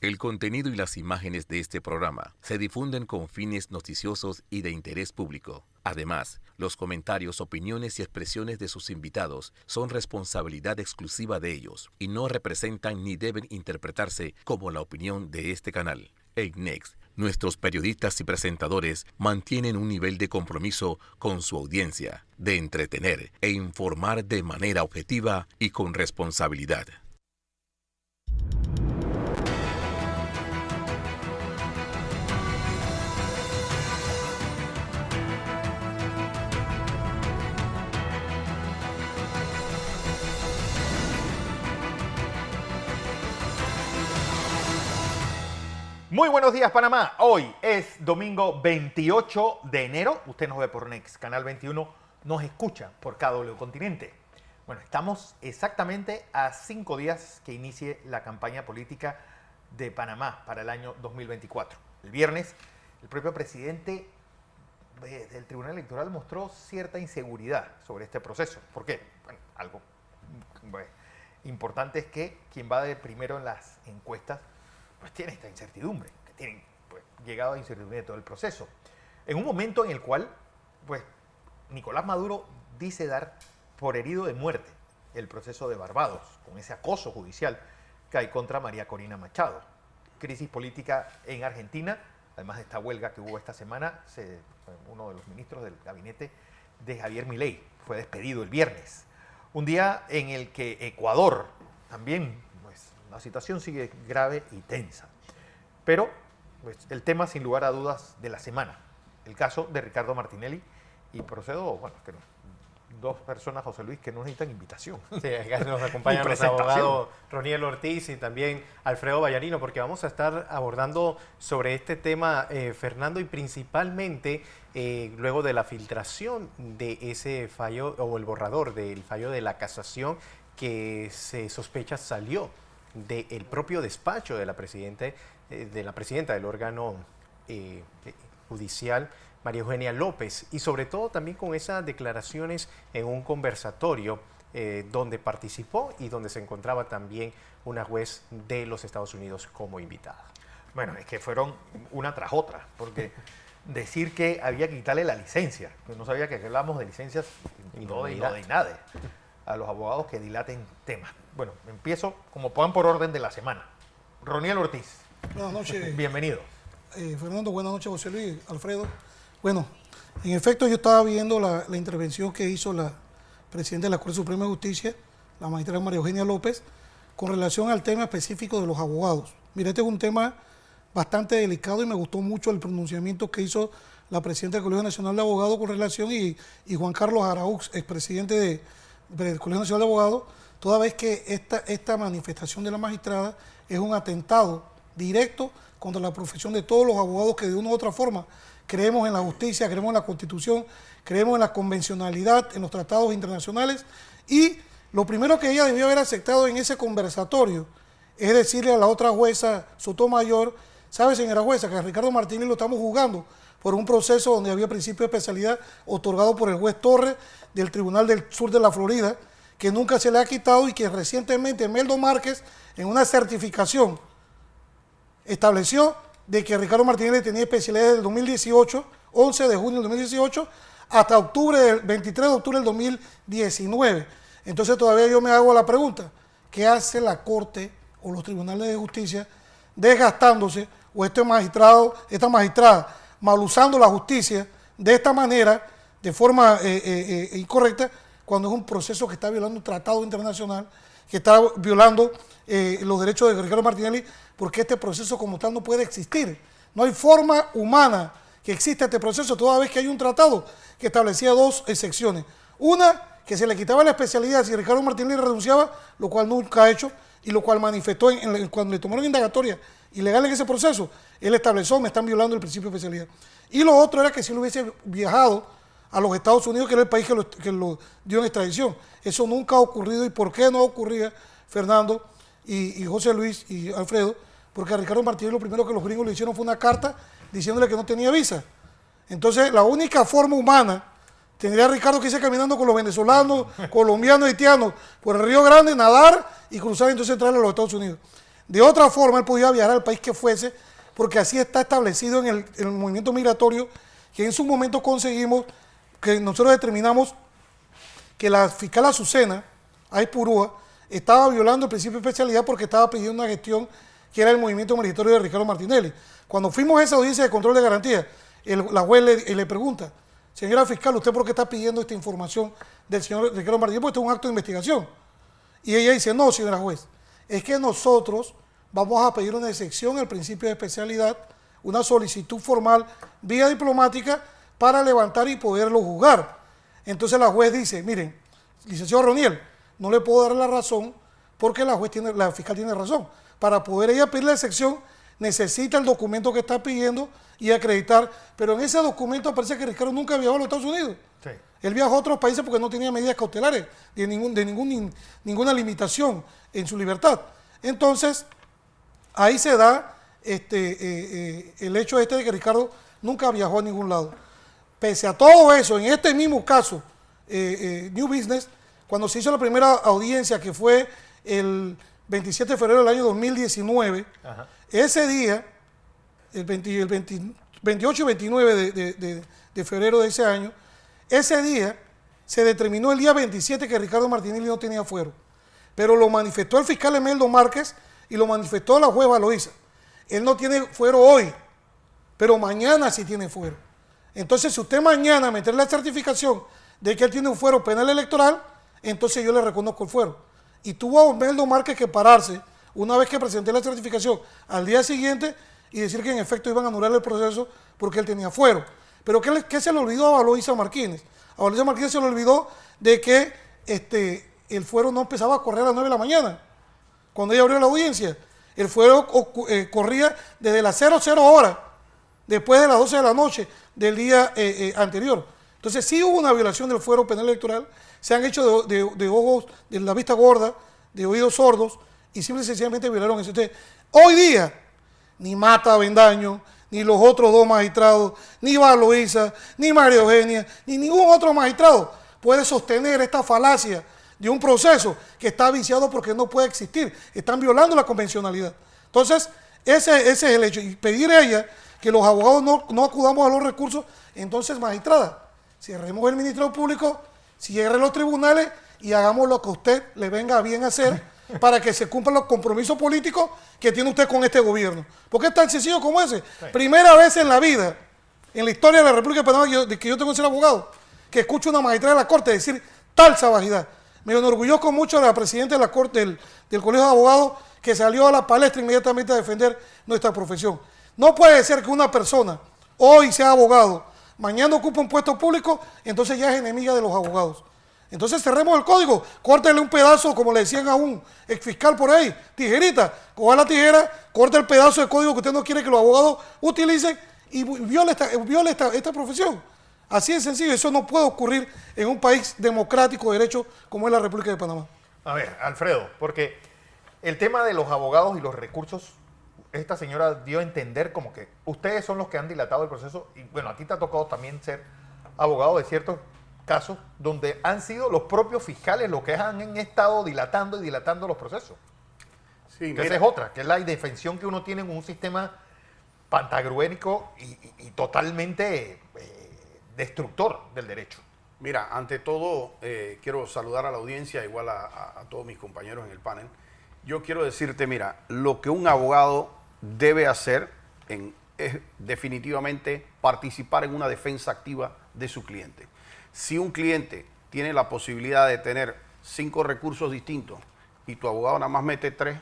El contenido y las imágenes de este programa se difunden con fines noticiosos y de interés público. Además, los comentarios, opiniones y expresiones de sus invitados son responsabilidad exclusiva de ellos y no representan ni deben interpretarse como la opinión de este canal. En Next, nuestros periodistas y presentadores mantienen un nivel de compromiso con su audiencia, de entretener e informar de manera objetiva y con responsabilidad. Muy buenos días, Panamá. Hoy es domingo 28 de enero. Usted nos ve por Next, Canal 21. Nos escucha por KW Continente. Bueno, estamos exactamente a 5 días que inicie la campaña política de Panamá para el año 2024. El viernes, el propio presidente del Tribunal Electoral mostró cierta inseguridad sobre este proceso. ¿Por qué? Bueno, algo importante es que quien va de primero en las encuestas pues tiene esta incertidumbre, que tienen pues, llegado a incertidumbre de todo el proceso. En un momento en el cual, pues, Nicolás Maduro dice dar por herido de muerte el proceso de Barbados, con ese acoso judicial que hay contra María Corina Machado. Crisis política en Argentina, además de esta huelga que hubo esta semana, uno de los ministros del gabinete de Javier Milei fue despedido el viernes. Un día en el que Ecuador también la situación sigue grave y tensa. Pero pues, el tema, sin lugar a dudas, de la semana, el caso de Ricardo Martinelli, y procedo, bueno, que dos personas, José Luis, que no necesitan invitación. Sí, acá nos acompañan los abogados Roniel Ortiz y también Alfredo Vallarino, porque vamos a estar abordando sobre este tema, Fernando, y principalmente luego de la filtración de ese fallo, o el borrador del fallo de la casación que se sospecha salió del propio despacho de la presidenta del órgano judicial, María Eugenia López, y sobre todo también con esas declaraciones en un conversatorio donde participó y donde se encontraba también una juez de los Estados Unidos como invitada. Bueno, es que fueron una tras otra, porque decir que había que quitarle la licencia, que no sabía que hablábamos de licencias y no de INADE, a los abogados que dilaten temas. Bueno, empiezo como puedan por orden de la semana. Roniel Ortiz. Buenas noches. Bienvenido. Fernando, buenas noches, José Luis, Alfredo. Bueno, en efecto yo estaba viendo la intervención que hizo la presidenta de la Corte Suprema de Justicia, la magistrada María Eugenia López, con relación al tema específico de los abogados. Mira, este es un tema bastante delicado y me gustó mucho el pronunciamiento que hizo la presidenta del Colegio Nacional de Abogados con relación y Juan Carlos Araúz, expresidente del Colegio Nacional de Abogados, toda vez que esta manifestación de la magistrada es un atentado directo contra la profesión de todos los abogados que de una u otra forma creemos en la justicia, creemos en la Constitución, creemos en la convencionalidad, en los tratados internacionales, y lo primero que ella debió haber aceptado en ese conversatorio es decirle a la otra jueza Sotomayor: sabe, señora jueza, que a Ricardo Martínez lo estamos juzgando por un proceso donde había principio de especialidad otorgado por el juez Torres del Tribunal del Sur de la Florida, que nunca se le ha quitado, y que recientemente Meldo Márquez, en una certificación, estableció de que Ricardo Martinelli tenía especialidad desde el 2018, 11 de junio del 2018, hasta 23 de octubre del 2019. Entonces todavía yo me hago la pregunta: ¿qué hace la Corte o los tribunales de justicia desgastándose, o esta magistrada mal usando la justicia de esta manera, de forma incorrecta, cuando es un proceso que está violando un tratado internacional, que está violando los derechos de Ricardo Martinelli, porque este proceso como tal no puede existir? No hay forma humana que exista este proceso, toda vez que hay un tratado que establecía dos excepciones. Una, que se le quitaba la especialidad si Ricardo Martinelli renunciaba, lo cual nunca ha hecho, y lo cual manifestó cuando le tomaron indagatoria ilegal en ese proceso. Él estableció: me están violando el principio de especialidad. Y lo otro era que si él hubiese viajado a los Estados Unidos, que era el país que lo dio en extradición. Eso nunca ha ocurrido. ¿Y por qué no ocurría, Fernando y José Luis y Alfredo? Porque a Ricardo Martínez lo primero que los gringos le hicieron fue una carta diciéndole que no tenía visa. Entonces, la única forma humana tendría a Ricardo que irse caminando con los venezolanos, colombianos, haitianos, por el Río Grande, nadar y cruzar, entonces entrar a los Estados Unidos. De otra forma, él podía viajar al país que fuese, porque así está establecido en el movimiento migratorio, que en su momento conseguimos, que nosotros determinamos que la fiscal Azucena Aizpurúa estaba violando el principio de especialidad porque estaba pidiendo una gestión que era el movimiento migratorio de Ricardo Martinelli. Cuando fuimos a esa audiencia de control de garantía, la juez le pregunta, señora fiscal, ¿usted por qué está pidiendo esta información del señor Ricardo Martinelli? Porque esto es un acto de investigación. Y ella dice, no, señora juez, es que nosotros vamos a pedir una excepción al principio de especialidad, una solicitud formal vía diplomática para levantar y poderlo juzgar. Entonces la juez dice, miren, licenciado Roniel, no le puedo dar la razón porque la fiscal tiene razón. Para poder ella pedir la excepción, necesita el documento que está pidiendo y acreditar, pero en ese documento aparece que Ricardo nunca viajó a los Estados Unidos. Sí. Él viajó a otros países porque no tenía medidas cautelares, ninguna limitación en su libertad. Entonces, ahí se da el hecho de que Ricardo nunca viajó a ningún lado. Pese a todo eso, en este mismo caso, New Business, cuando se hizo la primera audiencia, que fue el 27 de febrero del año 2019, ajá, ese día, el 28 y 29 de febrero de ese año, ese día se determinó el día 27 que Ricardo Martinelli no tenía fuero, pero lo manifestó el fiscal Emeldo Márquez y lo manifestó la juez Valoisa. Él no tiene fuero hoy, pero mañana sí tiene fuero. Entonces, si usted mañana meter la certificación de que él tiene un fuero penal electoral, entonces yo le reconozco el fuero. Y tuvo Emeldo Márquez que pararse, una vez que presenté la certificación, al día siguiente y decir que en efecto iban a anular el proceso porque él tenía fuero. Pero ¿qué se le olvidó a Valoisa Martínez? A Valoisa Martínez se le olvidó de que el fuero no empezaba a correr a las 9 de la mañana, cuando ella abrió la audiencia. El fuero corría desde las 00 horas, después de las 12 de la noche del día anterior. Entonces sí hubo una violación del fuero penal electoral, se han hecho de ojos, de la vista gorda, de oídos sordos, y simple y sencillamente violaron eso. Entonces, hoy día, ni Mata Avendaño, ni los otros dos magistrados, ni Valoisa, ni María Eugenia, ni ningún otro magistrado puede sostener esta falacia de un proceso que está viciado porque no puede existir. Están violando la convencionalidad. Entonces, ese es el hecho. Y pedir a ella que los abogados no acudamos a los recursos, entonces, magistrada, cerremos el Ministerio Público, cierre los tribunales y hagamos lo que a usted le venga bien hacer para que se cumplan los compromisos políticos que tiene usted con este gobierno. Porque es tan sencillo como ese. Sí. Primera vez en la vida, en la historia de la República de Panamá, que yo tengo que ser abogado, que escucho una magistrada de la Corte decir tal salvajidad. Me enorgullezco mucho de la presidenta de la Corte del Colegio de Abogados, que salió a la palestra inmediatamente a defender nuestra profesión. No puede ser que una persona hoy sea abogado, mañana ocupa un puesto público, entonces ya es enemiga de los abogados. Entonces cerremos el código, córtele un pedazo, como le decían a un exfiscal por ahí, tijerita, coja la tijera, corta el pedazo de código que usted no quiere que los abogados utilicen y viole esta profesión. Así de sencillo, eso no puede ocurrir en un país democrático de derecho como es la República de Panamá. A ver, Alfredo, porque el tema de los abogados y los recursos, esta señora dio a entender como que ustedes son los que han dilatado el proceso y bueno, a ti te ha tocado también ser abogado de ciertos casos donde han sido los propios fiscales los que han estado dilatando y dilatando los procesos. Sí, que esa es otra, que es la indefensión que uno tiene en un sistema pantagruélico y totalmente destructor del derecho. Mira, ante todo, quiero saludar a la audiencia, igual a todos mis compañeros en el panel. Yo quiero decirte, mira, lo que un abogado debe hacer es definitivamente participar en una defensa activa de su cliente. Si un cliente tiene la posibilidad de tener 5 recursos distintos y tu abogado nada más mete 3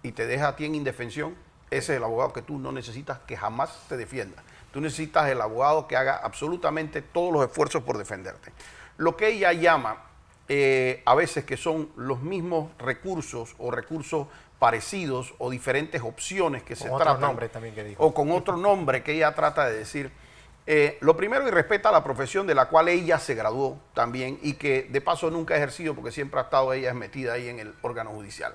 y te deja a ti en indefensión, ese es el abogado que tú no necesitas, que jamás te defienda. Tú necesitas el abogado que haga absolutamente todos los esfuerzos por defenderte. Lo que ella llama a veces que son los mismos recursos o recursos parecidos o diferentes opciones que se tratan. Con otro nombre también que dijo. O con otro nombre que ella trata de decir. Lo primero, y respeta la profesión de la cual ella se graduó también y que de paso nunca ha ejercido porque siempre ha estado ella metida ahí en el órgano judicial.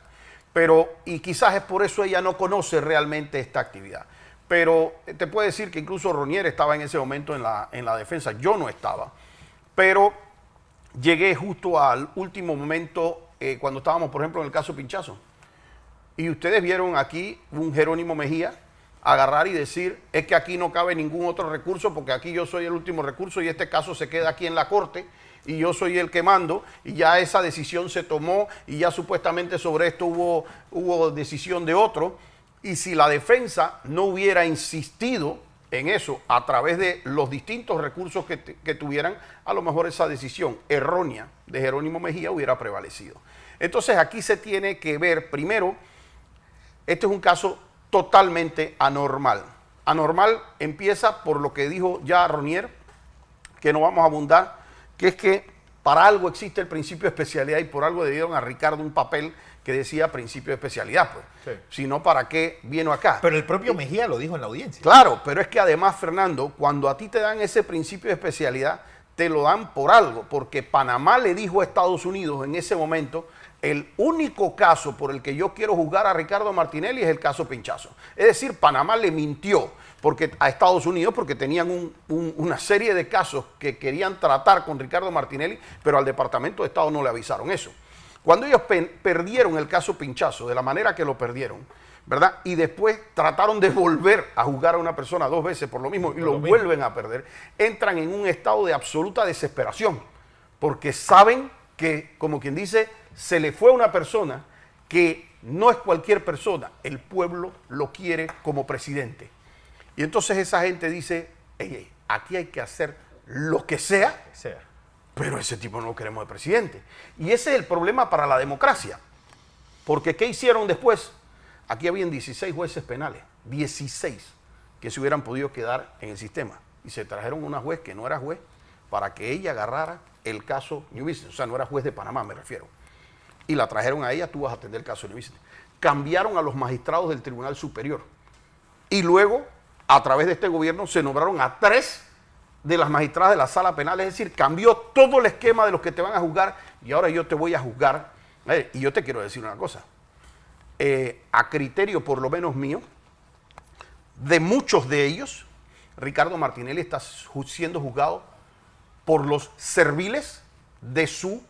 Y quizás es por eso ella no conoce realmente esta actividad. Pero te puedo decir que incluso Ronier estaba en ese momento en la defensa. Yo no estaba. Pero llegué justo al último momento cuando estábamos, por ejemplo, en el caso Pinchazo. Y ustedes vieron aquí un Jerónimo Mejía agarrar y decir, es que aquí no cabe ningún otro recurso porque aquí yo soy el último recurso y este caso se queda aquí en la Corte y yo soy el que mando y ya esa decisión se tomó y ya supuestamente sobre esto hubo decisión de otro. Y si la defensa no hubiera insistido en eso a través de los distintos recursos que tuvieran, a lo mejor esa decisión errónea de Jerónimo Mejía hubiera prevalecido. Entonces aquí se tiene que ver, primero, este es un caso totalmente anormal. Anormal empieza por lo que dijo ya Ronier, que no vamos a abundar, que es que para algo existe el principio de especialidad y por algo le dieron a Ricardo un papel que decía principio de especialidad, pues. Sí. Si no, ¿para qué vino acá? Pero el propio Mejía lo dijo en la audiencia. Claro, pero es que además, Fernando, cuando a ti te dan ese principio de especialidad, te lo dan por algo, porque Panamá le dijo a Estados Unidos en ese momento, el único caso por el que yo quiero juzgar a Ricardo Martinelli es el caso Pinchazo. Es decir, Panamá le mintió a Estados Unidos porque tenían una serie de casos que querían tratar con Ricardo Martinelli, pero al Departamento de Estado no le avisaron eso. Cuando ellos perdieron el caso Pinchazo, de la manera que lo perdieron, ¿verdad? Y después trataron de volver a juzgar a una persona 2 veces por lo mismo y lo vuelven a perder, entran en un estado de absoluta desesperación, porque saben que, como quien dice, se le fue a una persona que no es cualquier persona, el pueblo lo quiere como presidente. Y entonces esa gente dice, hey, aquí hay que hacer lo que sea, pero ese tipo no lo queremos de presidente. Y ese es el problema para la democracia. Porque ¿qué hicieron después? Aquí habían 16 jueces penales, 16 que se hubieran podido quedar en el sistema. Y se trajeron una juez que no era juez para que ella agarrara el caso New Business. O sea, no era juez de Panamá, me refiero. Y la trajeron a ella, tú vas a atender el caso New Business. Cambiaron a los magistrados del Tribunal Superior. Y luego, a través de este gobierno, se nombraron a 3 de las magistradas de la sala penal, es decir, cambió todo el esquema de los que te van a juzgar y ahora yo te voy a juzgar. Y yo te quiero decir una cosa, a criterio por lo menos mío, de muchos de ellos, Ricardo Martinelli está siendo juzgado por los serviles de sus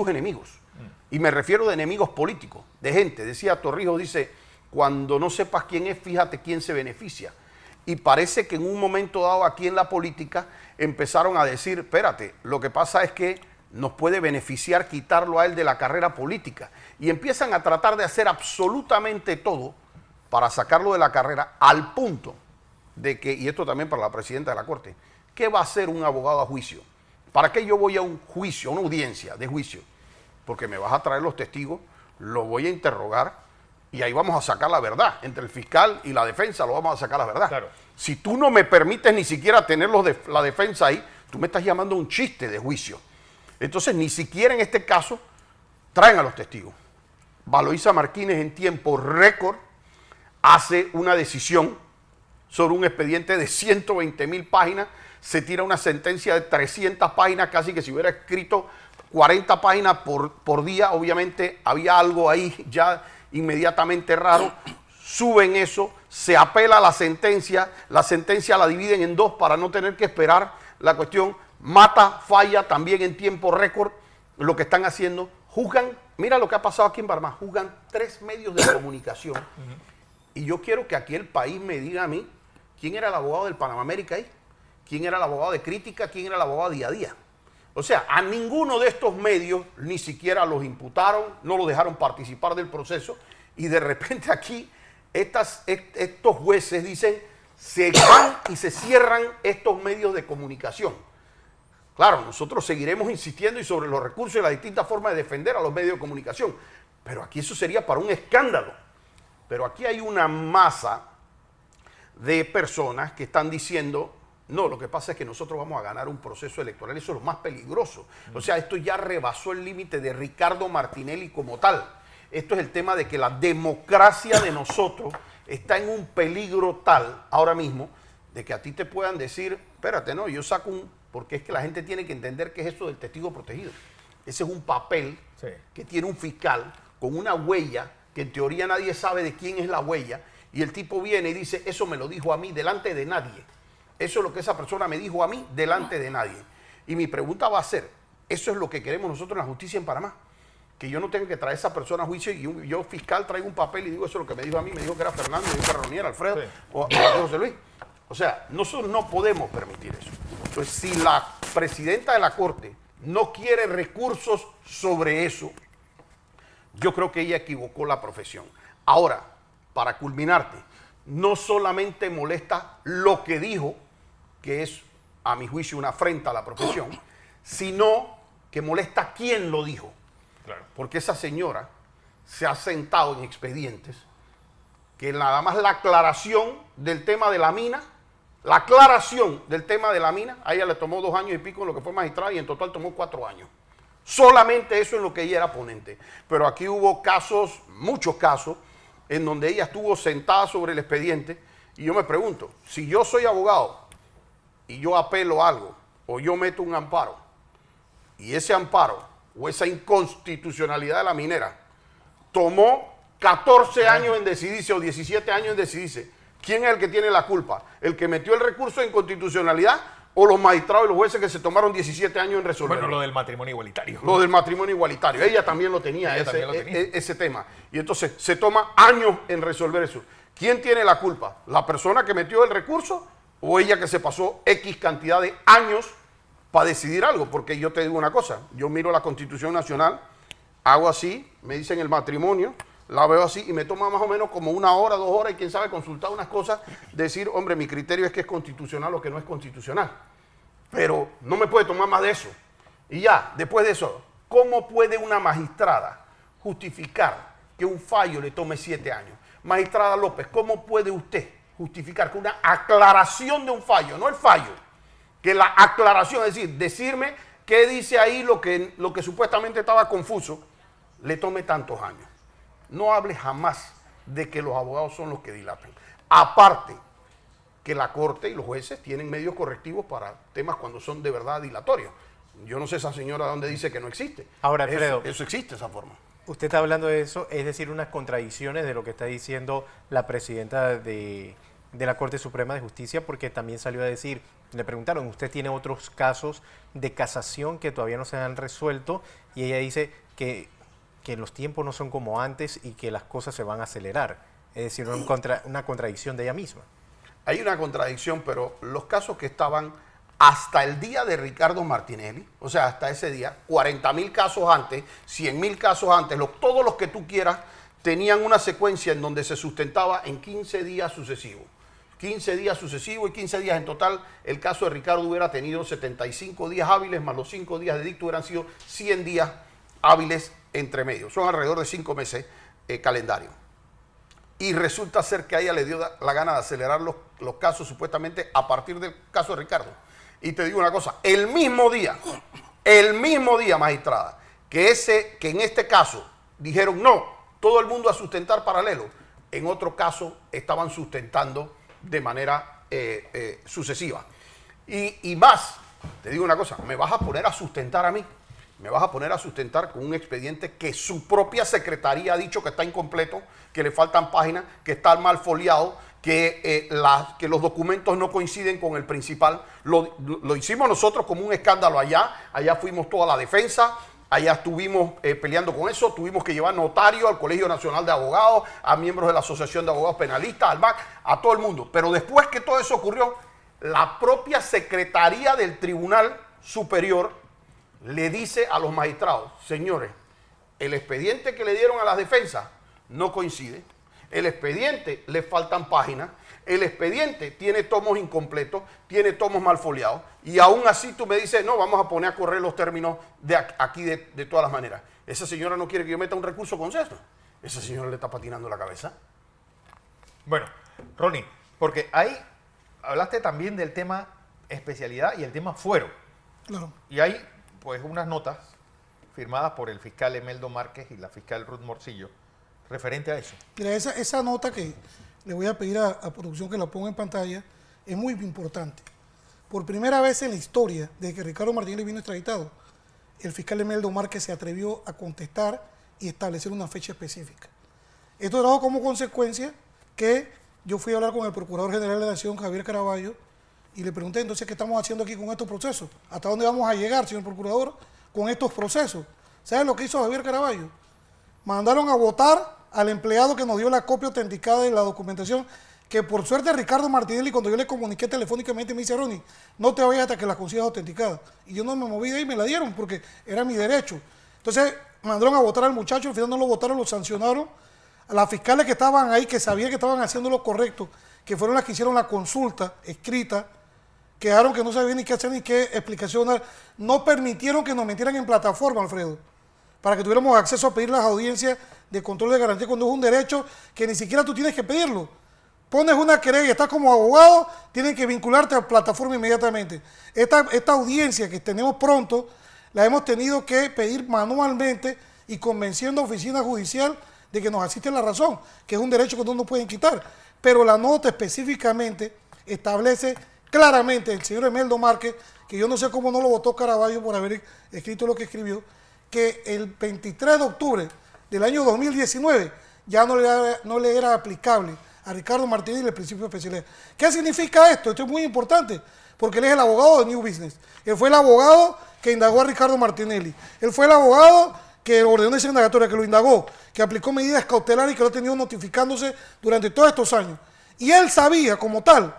enemigos. Y me refiero de enemigos políticos, de gente. Decía Torrijos, dice, cuando no sepas quién es, fíjate quién se beneficia. Y parece que en un momento dado aquí en la política empezaron a decir, espérate, lo que pasa es que nos puede beneficiar quitarlo a él de la carrera política. Y empiezan a tratar de hacer absolutamente todo para sacarlo de la carrera al punto de que, y esto también para la presidenta de la Corte, ¿qué va a hacer un abogado a juicio? ¿Para qué yo voy a un juicio, a una audiencia de juicio? Porque me vas a traer los testigos, los voy a interrogar, y ahí vamos a sacar la verdad. Entre el fiscal y la defensa lo vamos a sacar la verdad. Claro. Si tú no me permites ni siquiera tener la defensa ahí, tú me estás llamando a un chiste de juicio. Entonces, ni siquiera en este caso traen a los testigos. Valoisa Martínez en tiempo récord hace una decisión sobre un expediente de 120.000 páginas, se tira una sentencia de 300 páginas, casi que si hubiera escrito 40 páginas por día, obviamente había algo ahí ya inmediatamente raro, suben eso, se apela a la sentencia la dividen en 2 para no tener que esperar la cuestión, mata, falla también en tiempo récord, lo que están haciendo, juzgan, mira lo que ha pasado aquí en Panamá, juzgan 3 medios de comunicación, y yo quiero que aquí el país me diga a mí, ¿quién era el abogado del Panamá América ahí? ¿Quién era el abogado de Crítica? ¿Quién era el abogado de Día a Día? O sea, a ninguno de estos medios ni siquiera los imputaron, no los dejaron participar del proceso y de repente aquí estos jueces dicen, se van y se cierran estos medios de comunicación. Claro, nosotros seguiremos insistiendo y sobre los recursos y las distintas formas de defender a los medios de comunicación, pero aquí eso sería para un escándalo. Pero aquí hay una masa de personas que están diciendo, no, lo que pasa es que nosotros vamos a ganar un proceso electoral, eso es lo más peligroso. O sea, esto ya rebasó el límite de Ricardo Martinelli como tal. Esto es el tema de que la democracia de nosotros está en un peligro tal ahora mismo de que a ti te puedan decir, espérate, no, yo saco porque es que la gente tiene que entender qué es eso del testigo protegido. Ese es un papel que tiene un fiscal con una huella que en teoría nadie sabe de quién es la huella y el tipo viene y dice, eso me lo dijo a mí delante de nadie. Eso es lo que esa persona me dijo a mí delante de nadie. Y mi pregunta va a ser, ¿eso es lo que queremos nosotros en la justicia en Panamá? que yo no tenga que traer a esa persona a juicio y yo fiscal traigo un papel y digo eso es lo que me dijo a mí, me dijo que era Fernando, me dijo que era Roniel, Alfredo o José Luis. O sea, nosotros no podemos permitir eso. Entonces, si la presidenta de la Corte no quiere recursos sobre eso, yo creo que ella equivocó la profesión. Ahora, para culminarte, no solamente molesta lo que dijo, que es, a mi juicio, una afrenta a la profesión, sino que molesta quién lo dijo. Claro. Porque esa señora se ha sentado en expedientes que nada más la aclaración del tema de la mina, a ella le tomó 2 años y pico en lo que fue magistrada y en total tomó 4 años. Solamente eso en lo que ella era ponente. Pero aquí hubo casos, muchos casos, en donde ella estuvo sentada sobre el expediente y yo me pregunto, si yo soy abogado y yo apelo algo o yo meto un amparo y ese amparo o esa inconstitucionalidad de la minera tomó 14 años en decidirse o 17 años en decidirse, ¿quién es el que tiene la culpa? ¿El que metió el recurso de inconstitucionalidad o los magistrados y los jueces que se tomaron 17 años en resolver? Bueno, lo del matrimonio igualitario. Lo del matrimonio igualitario. Ella también lo tenía, ese tema. Y entonces se toma años en resolver eso. ¿Quién tiene la culpa? ¿La persona que metió el recurso o ella que se pasó X cantidad de años para decidir algo? Porque yo te digo una cosa, yo miro la Constitución Nacional, hago así, me dicen el matrimonio, la veo así y me toma más o menos como 1 hora, 2 horas y quién sabe consultar unas cosas, decir, hombre, mi criterio es que es constitucional o que no es constitucional. Pero no me puede tomar más de eso. Y ya, después de eso, ¿cómo puede una magistrada justificar que un fallo le tome 7 años? Magistrada López, ¿cómo puede usted justificar que una aclaración de un fallo, no el fallo, que la aclaración, es decir, decirme qué dice ahí lo que supuestamente estaba confuso, le tome tantos años? No hable jamás de que los abogados son los que dilatan. Aparte, que la Corte y los jueces tienen medios correctivos para temas cuando son de verdad dilatorios. Yo no sé esa señora dónde dice que no existe. Ahora, Alfredo, eso existe, esa forma. Usted está hablando de eso, es decir, unas contradicciones de lo que está diciendo la presidenta de la Corte Suprema de Justicia, porque también salió a decir, le preguntaron, ¿usted tiene otros casos de casación que todavía no se han resuelto? Y ella dice que los tiempos no son como antes y que las cosas se van a acelerar. Es decir, una contradicción de ella misma. Hay una contradicción, pero los casos que estaban hasta el día de Ricardo Martinelli, o sea, hasta ese día, 40.000 casos antes, 100.000 casos antes, todos los que tú quieras, tenían una secuencia en donde se sustentaba en 15 días sucesivos. 15 días sucesivos y 15 días en total. El caso de Ricardo hubiera tenido 75 días hábiles, más los 5 días de dicto hubieran sido 100 días hábiles entre medio. Son alrededor de 5 meses calendario. Y resulta ser que a ella le dio la gana de acelerar los casos supuestamente a partir del caso de Ricardo. Y te digo una cosa, el mismo día, magistrada, que en este caso dijeron no, todo el mundo a sustentar paralelo, en otro caso estaban sustentando de manera sucesiva. Y más, te digo una cosa, me vas a poner a sustentar a mí, me vas a poner a sustentar con un expediente que su propia secretaría ha dicho que está incompleto, que le faltan páginas, que está mal foliado, que los documentos no coinciden con el principal. Lo hicimos nosotros como un escándalo allá fuimos toda la defensa, allá estuvimos peleando con eso, tuvimos que llevar notario al Colegio Nacional de Abogados, a miembros de la Asociación de Abogados Penalistas, al MAC, a todo el mundo. Pero después que todo eso ocurrió, la propia Secretaría del Tribunal Superior le dice a los magistrados, señores, el expediente que le dieron a las defensas no coincide, el expediente le faltan páginas, el expediente tiene tomos incompletos, tiene tomos mal foliados, y aún así tú me dices, no, vamos a poner a correr los términos de aquí de todas las maneras. Esa señora no quiere que yo meta un recurso con esto. Esa señora le está patinando la cabeza. Bueno, Ronnie, porque ahí hablaste también del tema especialidad y el tema fuero. Claro. Y hay pues unas notas firmadas por el fiscal Emeldo Márquez y la fiscal Ruth Morcillo referente a eso. Mira, esa nota que le voy a pedir a producción que la ponga en pantalla es muy importante. Por primera vez en la historia, desde que Ricardo Martinelli vino extraditado, el fiscal Emeldo Márquez se atrevió a contestar y establecer una fecha específica. Esto trajo como consecuencia que yo fui a hablar con el Procurador General de la Nación, Javier Caraballo, y le pregunté entonces qué estamos haciendo aquí con estos procesos. ¿Hasta dónde vamos a llegar, señor Procurador, con estos procesos? ¿Sabes lo que hizo Javier Caraballo? Mandaron a votar al empleado que nos dio la copia autenticada de la documentación, que por suerte Ricardo Martinelli, cuando yo le comuniqué telefónicamente, me dice: Ronnie, no te vayas hasta que la consigas autenticada. Y yo no me moví de ahí, me la dieron porque era mi derecho. Entonces mandaron a votar al muchacho, al final no lo votaron, lo sancionaron. A las fiscales que estaban ahí, que sabían que estaban haciendo lo correcto, que fueron las que hicieron la consulta escrita, quedaron que no sabían ni qué hacer ni qué explicación dar. No permitieron que nos metieran en plataforma, Alfredo, para que tuviéramos acceso a pedir las audiencias de control de garantía, cuando es un derecho que ni siquiera tú tienes que pedirlo. Pones una querella, estás como abogado, tienen que vincularte a plataforma inmediatamente. Esta audiencia que tenemos pronto, la hemos tenido que pedir manualmente y convenciendo a oficina judicial de que nos asiste la razón, que es un derecho que no nos pueden quitar. Pero la nota específicamente establece claramente el señor Emeldo Márquez, que yo no sé cómo no lo votó Caraballo por haber escrito lo que escribió, que el 23 de octubre del año 2019 ya no le era aplicable a Ricardo Martinelli el principio de especialidad. ¿Qué significa esto? Esto es muy importante, porque él es el abogado de New Business. Él fue el abogado que indagó a Ricardo Martinelli. Él fue el abogado que ordenó esa indagatoria, que lo indagó, que aplicó medidas cautelares y que lo ha tenido notificándose durante todos estos años. Y él sabía como tal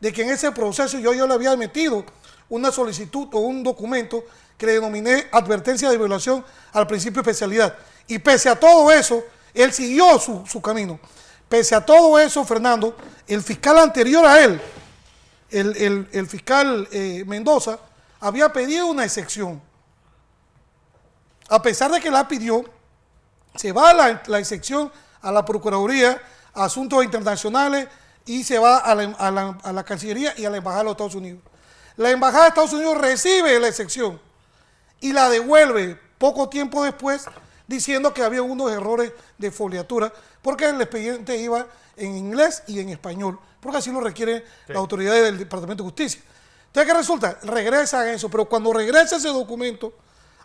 de que en ese proceso yo le había metido una solicitud o un documento que le denominé advertencia de violación al principio de especialidad. Y pese a todo eso, él siguió su camino. Pese a todo eso, Fernando, el fiscal anterior a él, el fiscal Mendoza, había pedido una excepción. A pesar de que la pidió, se va la excepción a la Procuraduría, a Asuntos Internacionales, y se va a la Cancillería y a la Embajada de los Estados Unidos. La Embajada de Estados Unidos recibe la excepción y la devuelve poco tiempo después, diciendo que había unos errores de foliatura, porque el expediente iba en inglés y en español, porque así lo requieren las autoridades del Departamento de Justicia. Entonces, ¿qué resulta? Regresan eso, pero cuando regresa ese documento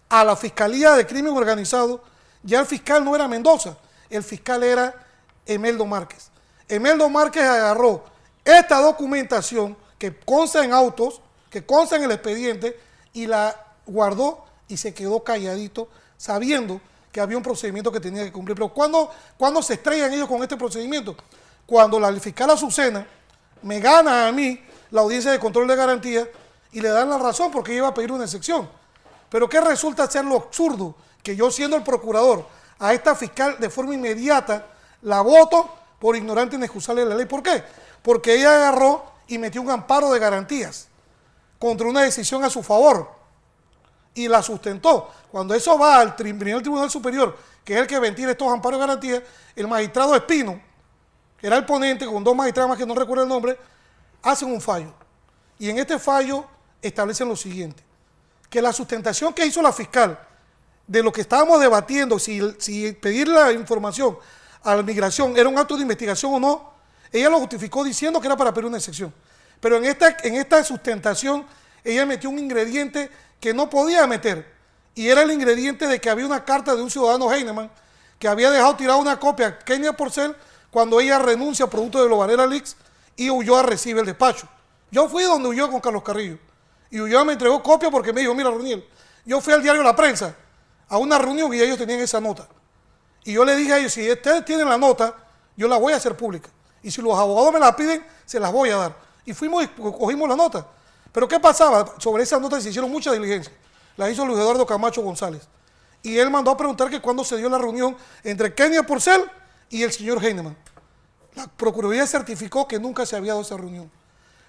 a la Fiscalía de Crimen Organizado, ya el fiscal no era Mendoza, el fiscal era Emeldo Márquez. Emeldo Márquez agarró esta documentación que consta en autos, que consta en el expediente, y la guardó y se quedó calladito, sabiendo que había un procedimiento que tenía que cumplir. Pero ¿cuándo se estrellan ellos con este procedimiento? Cuando la fiscal Azucena me gana a mí la audiencia de control de garantía y le dan la razón porque ella iba a pedir una excepción. Pero ¿qué resulta ser lo absurdo? Que yo, siendo el procurador, a esta fiscal de forma inmediata la voto por ignorante e inexcusable de la ley. ¿Por qué? Porque ella agarró y metió un amparo de garantías contra una decisión a su favor y la sustentó. Cuando eso va al primer Tribunal Superior, que es el que ventila estos amparos de garantía, el magistrado Espino, que era el ponente, con dos magistrados más que no recuerdo el nombre, hacen un fallo. Y en este fallo establecen lo siguiente: que la sustentación que hizo la fiscal de lo que estábamos debatiendo, si pedir la información a la migración era un acto de investigación o no, ella lo justificó diciendo que era para pedir una excepción. Pero en esta sustentación, ella metió un ingrediente que no podía meter, y era el ingrediente de que había una carta de un ciudadano Heinemann que había dejado tirada una copia a Kenia Porcel cuando ella renuncia producto de Lobarera Leaks y Ulloa recibe el despacho. Yo fui donde Ulloa con Carlos Carrillo y Ulloa me entregó copia porque me dijo: mira, Roniel, yo fui al diario La Prensa a una reunión y ellos tenían esa nota. Y yo le dije a ellos: si ustedes tienen la nota, yo la voy a hacer pública. Y si los abogados me la piden, se las voy a dar. Y fuimos y cogimos la nota. Pero ¿qué pasaba? Sobre esa nota se hicieron muchas diligencias. La hizo Luis Eduardo Camacho González. Y él mandó a preguntar que cuándo se dio la reunión entre Kenia Porcel y el señor Heinemann. La Procuraduría certificó que nunca se había dado esa reunión.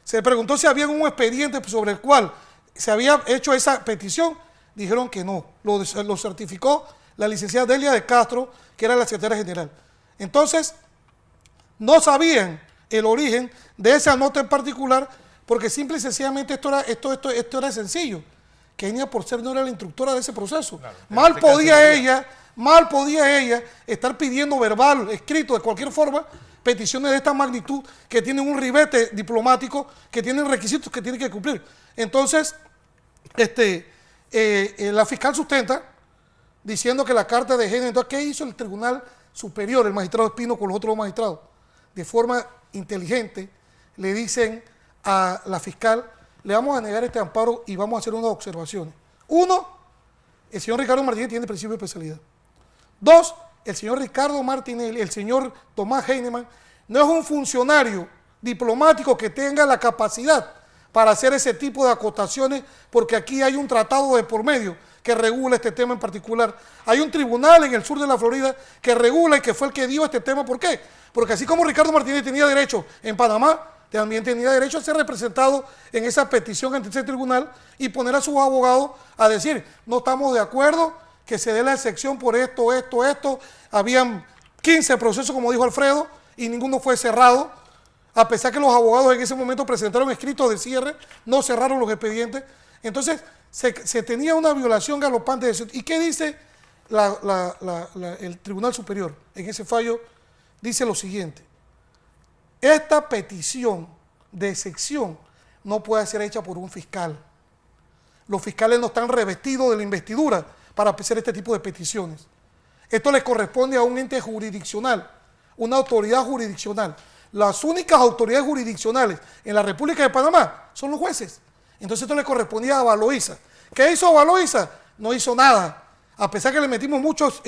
Se preguntó si había un expediente sobre el cual se había hecho esa petición. Dijeron que no. Lo certificó la licenciada Delia de Castro, que era la secretaria general. Entonces, no sabían el origen de esa nota en particular, porque simple y sencillamente esto era sencillo. Kenia Porcel no era la instructora de ese proceso. Claro, mal podía ella estar pidiendo verbal, escrito, de cualquier forma, peticiones de esta magnitud que tienen un ribete diplomático, que tienen requisitos que tienen que cumplir. Entonces, la fiscal sustenta diciendo que la carta de género. Entonces, ¿qué hizo el Tribunal Superior, el magistrado Espino con los otros magistrados? De forma inteligente le dicen a la fiscal: le vamos a negar este amparo y vamos a hacer unas observaciones. Uno, el señor Ricardo Martinelli tiene principio de especialidad. 2, el señor Ricardo Martinelli, el señor Tomás Heinemann, no es un funcionario diplomático que tenga la capacidad para hacer ese tipo de acotaciones, porque aquí hay un tratado de por medio que regula este tema en particular. Hay un tribunal en el sur de la Florida que regula y que fue el que dio este tema. ¿Por qué? Porque así como Ricardo Martinelli tenía derecho en Panamá, también tenía derecho a ser representado en esa petición ante ese tribunal y poner a sus abogados a decir, no estamos de acuerdo que se dé la excepción por esto. Habían 15 procesos, como dijo Alfredo, y ninguno fue cerrado. A pesar que los abogados en ese momento presentaron escritos de cierre, no cerraron los expedientes. Entonces, se tenía una violación galopante de eso. ¿Y qué dice el Tribunal Superior? En ese fallo dice lo siguiente: esta petición de excepción no puede ser hecha por un fiscal. Los fiscales no están revestidos de la investidura para hacer este tipo de peticiones. Esto le corresponde a un ente jurisdiccional, una autoridad jurisdiccional. Las únicas autoridades jurisdiccionales en la República de Panamá son los jueces. Entonces esto le correspondía a Baloíza. ¿Qué hizo Baloíza? No hizo nada. A pesar que le metimos muchos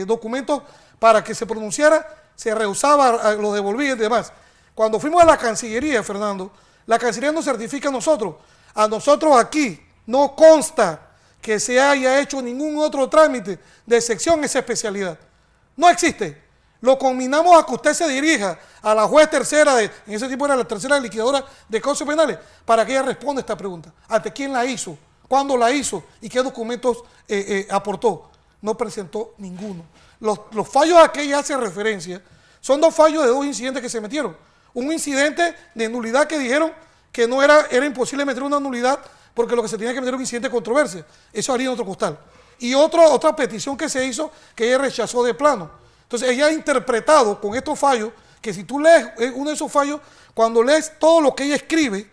documentos para que se pronunciara, se rehusaba, lo devolvía y demás. Cuando fuimos a la Cancillería, Fernando, la Cancillería nos certifica a nosotros. A nosotros aquí no consta que se haya hecho ningún otro trámite de excepción en esa especialidad. No existe. Lo combinamos a que usted se dirija a la juez tercera, en ese tiempo era la tercera liquidadora de causas penales, para que ella responda esta pregunta. ¿Ante quién la hizo? ¿Cuándo la hizo? ¿Y qué documentos aportó? No presentó ninguno. Los fallos a que ella hace referencia son 2 fallos de 2 incidentes que se metieron. Un incidente de nulidad que dijeron que no era imposible meter una nulidad porque lo que se tenía que meter era un incidente de controversia. Eso haría en otro costal. Y otra petición que se hizo que ella rechazó de plano. Entonces ella ha interpretado con estos fallos, que si tú lees uno de esos fallos, cuando lees todo lo que ella escribe,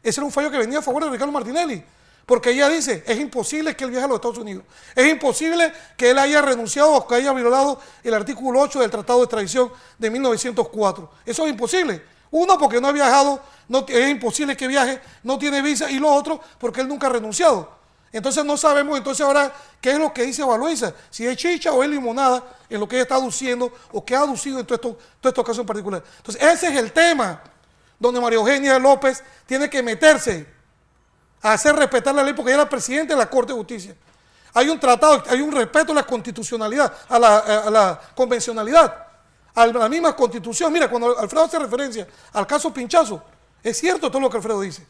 ese era un fallo que venía a favor de Ricardo Martinelli, porque ella dice, es imposible que él viaje a los Estados Unidos, es imposible que él haya renunciado o que haya violado el artículo 8 del Tratado de Extradición de 1904. Eso es imposible. Uno, porque no ha viajado, es imposible que viaje, no tiene visa, y lo otro, porque él nunca ha renunciado. Entonces no sabemos ahora qué es lo que dice Baloíza, si es chicha o es limonada en lo que ella está aduciendo o que ha aducido en todos estos casos en particular. Entonces ese es el tema donde María Eugenia López tiene que meterse a hacer respetar la ley, porque ella es la presidenta de la Corte de Justicia. Hay un tratado, hay un respeto a la constitucionalidad, a la convencionalidad, a la misma constitución. Mira, cuando Alfredo hace referencia al caso Pinchazo, es cierto todo lo que Alfredo dice.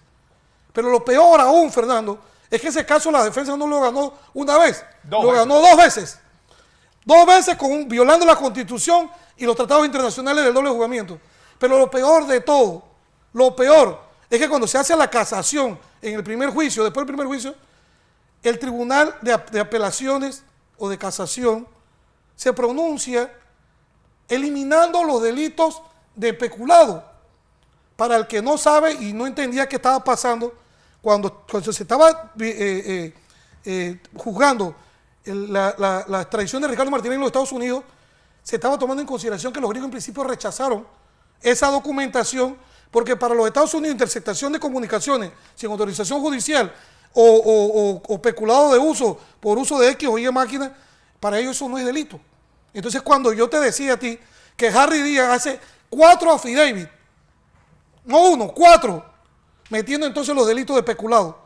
Pero lo peor aún, Fernando, es que ese caso la defensa no lo ganó una vez, lo ganó 2 veces. 2 veces violando la Constitución y los tratados internacionales del doble juzgamiento. Pero lo peor de todo, es que cuando se hace la casación en el primer juicio, después del primer juicio, el Tribunal de Apelaciones o de Casación se pronuncia eliminando los delitos de peculado. Para el que no sabe y no entendía qué estaba pasando, cuando se estaba juzgando la extradición de Ricardo Martinelli en los Estados Unidos, se estaba tomando en consideración que los gringos en principio rechazaron esa documentación, porque para los Estados Unidos interceptación de comunicaciones sin autorización judicial o peculado de uso por uso de X o Y máquina, para ellos eso no es delito. Entonces cuando yo te decía a ti que Harry Díaz hace 4 affidavits, no 1, 4, metiendo entonces los delitos de peculado.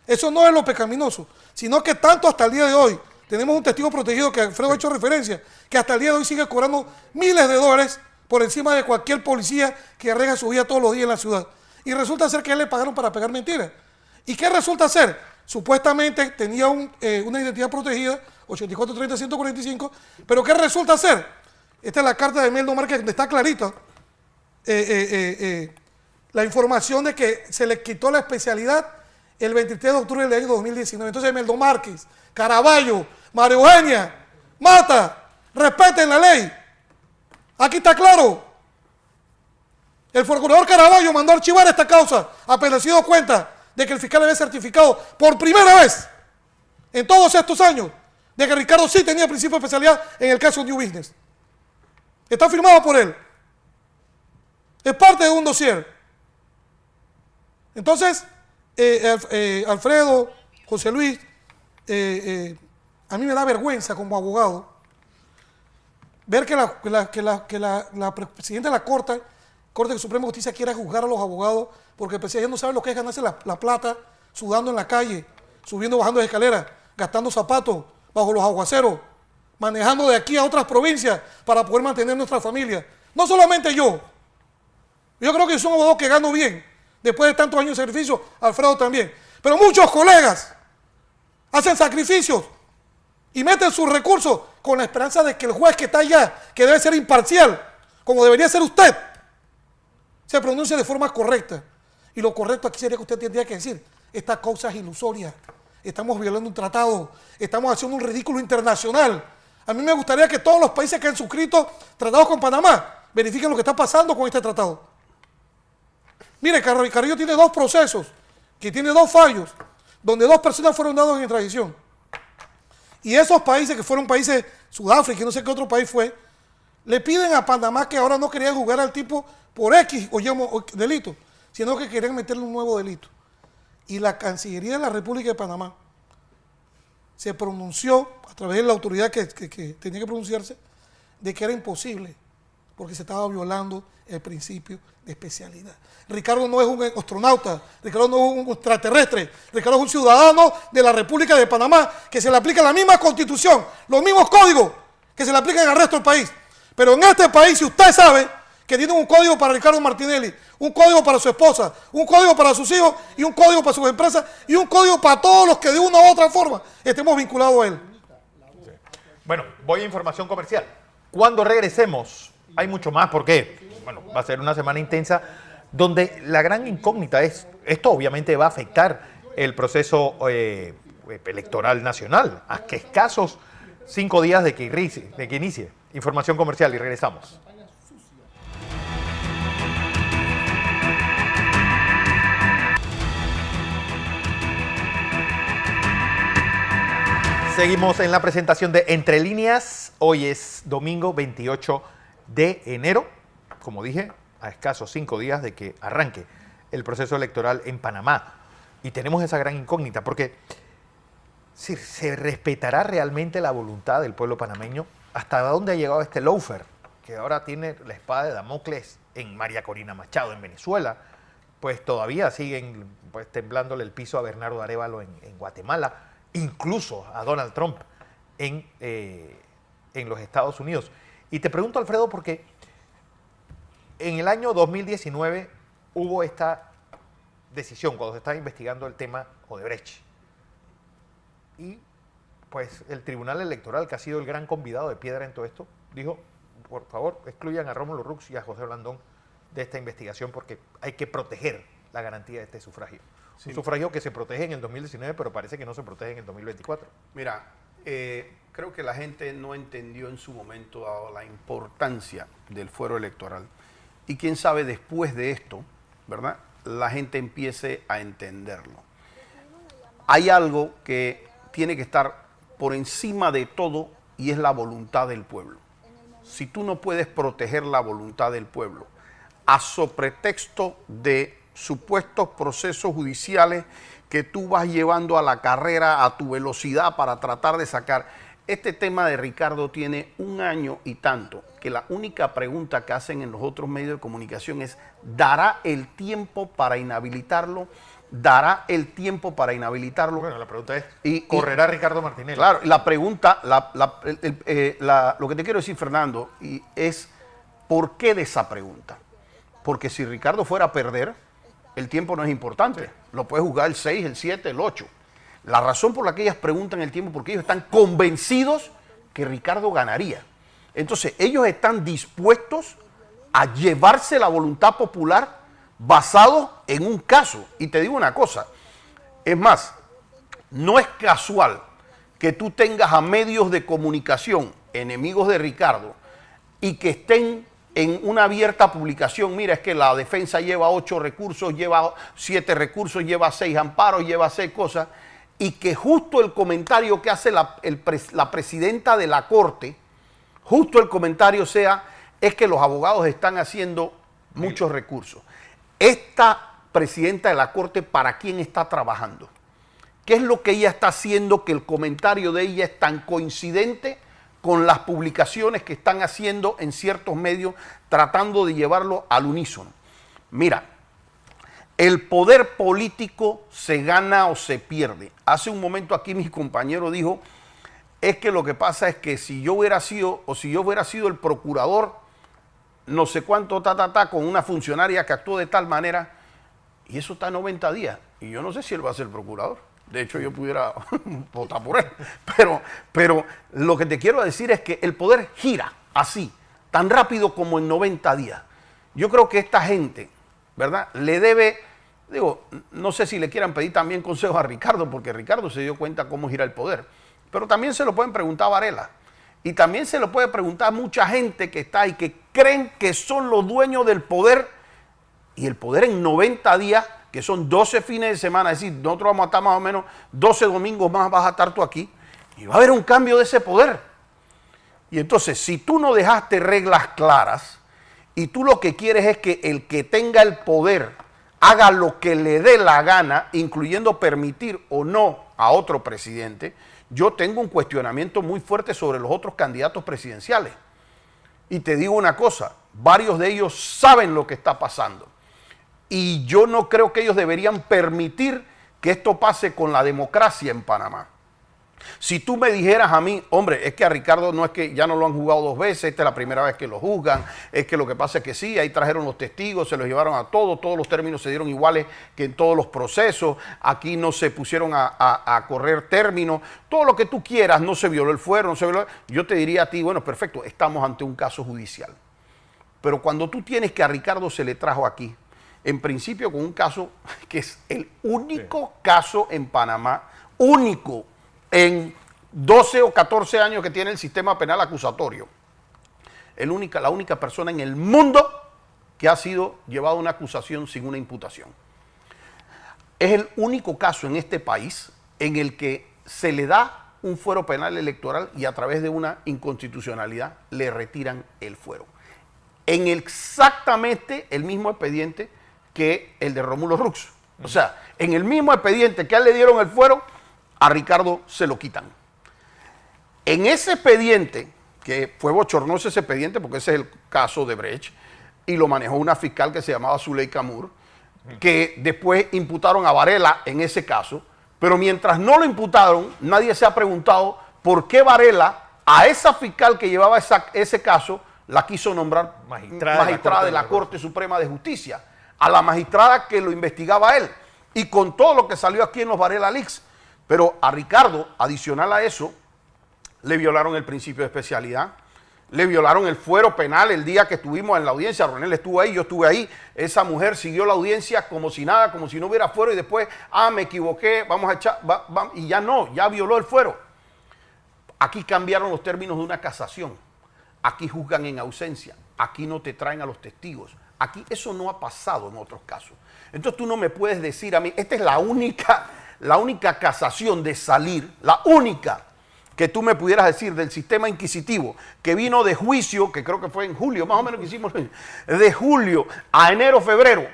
Eso no es lo pecaminoso, sino que tanto hasta el día de hoy, tenemos un testigo protegido que Alfredo ha hecho referencia, que hasta el día de hoy sigue cobrando miles de dólares por encima de cualquier policía que arriesga su vida todos los días en la ciudad. Y resulta ser que a él le pagaron para pegar mentiras. ¿Y qué resulta ser? Supuestamente tenía una identidad protegida, 8430-145, pero ¿qué resulta ser? Esta es la carta de Meldo Márquez, donde está clarita la información de que se le quitó la especialidad el 23 de octubre del año 2019. Entonces Meldo Márquez, Caraballo, María Eugenia, Mata, respeten la ley. Aquí está claro. El procurador Caraballo mandó a archivar esta causa, apenas se dio cuenta de que el fiscal había certificado por primera vez en todos estos años de que Ricardo sí tenía principio de especialidad en el caso New Business. Está firmado por él. Es parte de un dossier. Entonces, Alfredo, José Luis, a mí me da vergüenza como abogado ver que la presidenta de la Corte Suprema de Justicia quiera juzgar a los abogados porque el presidente no sabe lo que es ganarse la plata sudando en la calle, subiendo, bajando de escaleras, gastando zapatos bajo los aguaceros, manejando de aquí a otras provincias para poder mantener nuestra familia. No solamente yo creo que soy un abogado que gano bien, después de tantos años de servicio, Alfredo también, pero muchos colegas hacen sacrificios y meten sus recursos con la esperanza de que el juez que está allá, que debe ser imparcial, como debería ser usted, se pronuncie de forma correcta. Y lo correcto aquí sería que usted tendría que decir, esta causa es ilusoria, estamos violando un tratado, estamos haciendo un ridículo internacional. A mí me gustaría que todos los países que han suscrito tratados con Panamá verifiquen lo que está pasando con este tratado. Mire, Carrillo tiene 2 procesos, que tiene 2 fallos, donde 2 personas fueron dadas en extradición. Y esos países, que fueron países, Sudáfrica y no sé qué otro país fue, le piden a Panamá que ahora no querían juzgar al tipo por X o Y delito, sino que querían meterle un nuevo delito. Y la Cancillería de la República de Panamá se pronunció, a través de la autoridad que tenía que pronunciarse, de que era imposible, porque se estaba violando el principio de especialidad. Ricardo no es un astronauta, Ricardo no es un extraterrestre, Ricardo es un ciudadano de la República de Panamá, que se le aplica la misma constitución, los mismos códigos que se le aplican al resto del país. Pero en este país, si usted sabe que tiene un código para Ricardo Martinelli, un código para su esposa, un código para sus hijos y un código para sus empresas y un código para todos los que de una u otra forma estemos vinculados a él. Bueno, voy a información comercial. Cuando regresemos, hay mucho más porque, bueno, va a ser una semana intensa donde la gran incógnita es, esto obviamente va a afectar el proceso electoral nacional, a que escasos 5 días de que inicie. Información comercial y regresamos. Seguimos en la presentación de Entre Líneas. Hoy es domingo 28 de enero. Como dije, a escasos 5 días de que arranque el proceso electoral en Panamá. Y tenemos esa gran incógnita, porque si se respetará realmente la voluntad del pueblo panameño, ¿hasta dónde ha llegado este lawfare? Que ahora tiene la espada de Damocles en María Corina Machado, en Venezuela. Pues todavía siguen temblándole el piso a Bernardo Arévalo en Guatemala, incluso a Donald Trump en los Estados Unidos. Y te pregunto, Alfredo, porque en el año 2019 hubo esta decisión cuando se estaba investigando el tema Odebrecht. Y pues el Tribunal Electoral, que ha sido el gran convidado de piedra en todo esto, dijo, por favor, excluyan a Rómulo Rux y a José Blandón de esta investigación porque hay que proteger la garantía de este sufragio. Sí. Un sufragio que se protege en el 2019, pero parece que no se protege en el 2024. Mira, creo que la gente no entendió en su momento dado la importancia del fuero electoral. Y quién sabe después de esto, ¿verdad?, la gente empiece a entenderlo. Hay algo que tiene que estar por encima de todo y es la voluntad del pueblo. Si tú no puedes proteger la voluntad del pueblo a pretexto de supuestos procesos judiciales que tú vas llevando a la carrera a tu velocidad para tratar de sacar. Este tema de Ricardo tiene 1 año y tanto, que la única pregunta que hacen en los otros medios de comunicación es, ¿dará el tiempo para inhabilitarlo? ¿Dará el tiempo para inhabilitarlo? Bueno, la pregunta es, ¿correrá Ricardo Martinelli? Claro, la pregunta, lo que te quiero decir, Fernando, es ¿por qué de esa pregunta? Porque si Ricardo fuera a perder, el tiempo no es importante. Sí. Lo puede jugar el 6, el 7, el 8. La razón por la que ellas preguntan el tiempo, porque ellos están convencidos que Ricardo ganaría. Entonces, ellos están dispuestos a llevarse la voluntad popular basado en un caso. Y te digo una cosa, es más, no es casual que tú tengas a medios de comunicación enemigos de Ricardo y que estén en una abierta publicación. Mira, es que la defensa lleva 8 recursos, lleva 7 recursos, lleva 6 amparos, lleva 6 cosas, y que justo el comentario que hace la presidenta de la Corte, justo el comentario sea, es que los abogados están haciendo muchos recursos. Esta presidenta de la Corte, ¿para quién está trabajando? ¿Qué es lo que ella está haciendo que el comentario de ella es tan coincidente con las publicaciones que están haciendo en ciertos medios tratando de llevarlo al unísono? Mira, el poder político se gana o se pierde. Hace un momento aquí mi compañero dijo, es que lo que pasa es que si yo hubiera sido el procurador, no sé cuánto, con una funcionaria que actuó de tal manera, y eso está en 90 días, y yo no sé si él va a ser procurador. De hecho, yo pudiera votar por él. Pero lo que te quiero decir es que el poder gira así, tan rápido como en 90 días. Yo creo que esta gente, ¿verdad?, le debe, digo, no sé si le quieran pedir también consejos a Ricardo, porque Ricardo se dio cuenta cómo gira el poder. Pero también se lo pueden preguntar a Varela. Y también se lo puede preguntar a mucha gente que está ahí, que creen que son los dueños del poder. Y el poder en 90 días, que son 12 fines de semana, es decir, nosotros vamos a estar más o menos 12 domingos más, vas a estar tú aquí, y va a haber un cambio de ese poder. Y entonces, si tú no dejaste reglas claras, y tú lo que quieres es que el que tenga el poder haga lo que le dé la gana, incluyendo permitir o no a otro presidente, yo tengo un cuestionamiento muy fuerte sobre los otros candidatos presidenciales. Y te digo una cosa, varios de ellos saben lo que está pasando. Y yo no creo que ellos deberían permitir que esto pase con la democracia en Panamá. Si tú me dijeras a mí, hombre, es que a Ricardo no es que ya no lo han jugado 2 veces, esta es la primera vez que lo juzgan, es que lo que pasa es que sí, ahí trajeron los testigos, se los llevaron a todos los términos se dieron iguales que en todos los procesos, aquí no se pusieron a correr términos, todo lo que tú quieras, no se violó el fuero, no se violó, yo te diría a ti, bueno, perfecto, estamos ante un caso judicial. Pero cuando tú tienes que a Ricardo se le trajo aquí, en principio con un caso que es el único caso en Panamá, único en 12 o 14 años que tiene el sistema penal acusatorio. La única persona en el mundo que ha sido llevado a una acusación sin una imputación. Es el único caso en este país en el que se le da un fuero penal electoral y a través de una inconstitucionalidad le retiran el fuero. En exactamente el mismo expediente que el de Rómulo Rux. O sea, en el mismo expediente que a él le dieron el fuero, a Ricardo se lo quitan. En ese expediente, que fue bochornoso ese expediente, porque ese es el caso de Brecht, y lo manejó una fiscal que se llamaba Zuleika Moore, que después imputaron a Varela en ese caso, pero mientras no lo imputaron, nadie se ha preguntado por qué Varela, a esa fiscal que llevaba ese caso, la quiso nombrar magistrada de la Corte Suprema de Justicia, a la magistrada que lo investigaba a él, y con todo lo que salió aquí en los Varela Leaks. Pero a Ricardo, adicional a eso, le violaron el principio de especialidad, le violaron el fuero penal el día que estuvimos en la audiencia. Ronel estuvo ahí, yo estuve ahí. Esa mujer siguió la audiencia como si nada, como si no hubiera fuero, y después, me equivoqué, vamos a echar, y ya no, ya violó el fuero. Aquí cambiaron los términos de una casación. Aquí juzgan en ausencia, aquí no te traen a los testigos. Aquí eso no ha pasado en otros casos. Entonces tú no me puedes decir a mí, esta es la única casación de salir, la única que tú me pudieras decir del sistema inquisitivo, que vino de juicio, que creo que fue en julio, más o menos que hicimos, de julio a enero, febrero,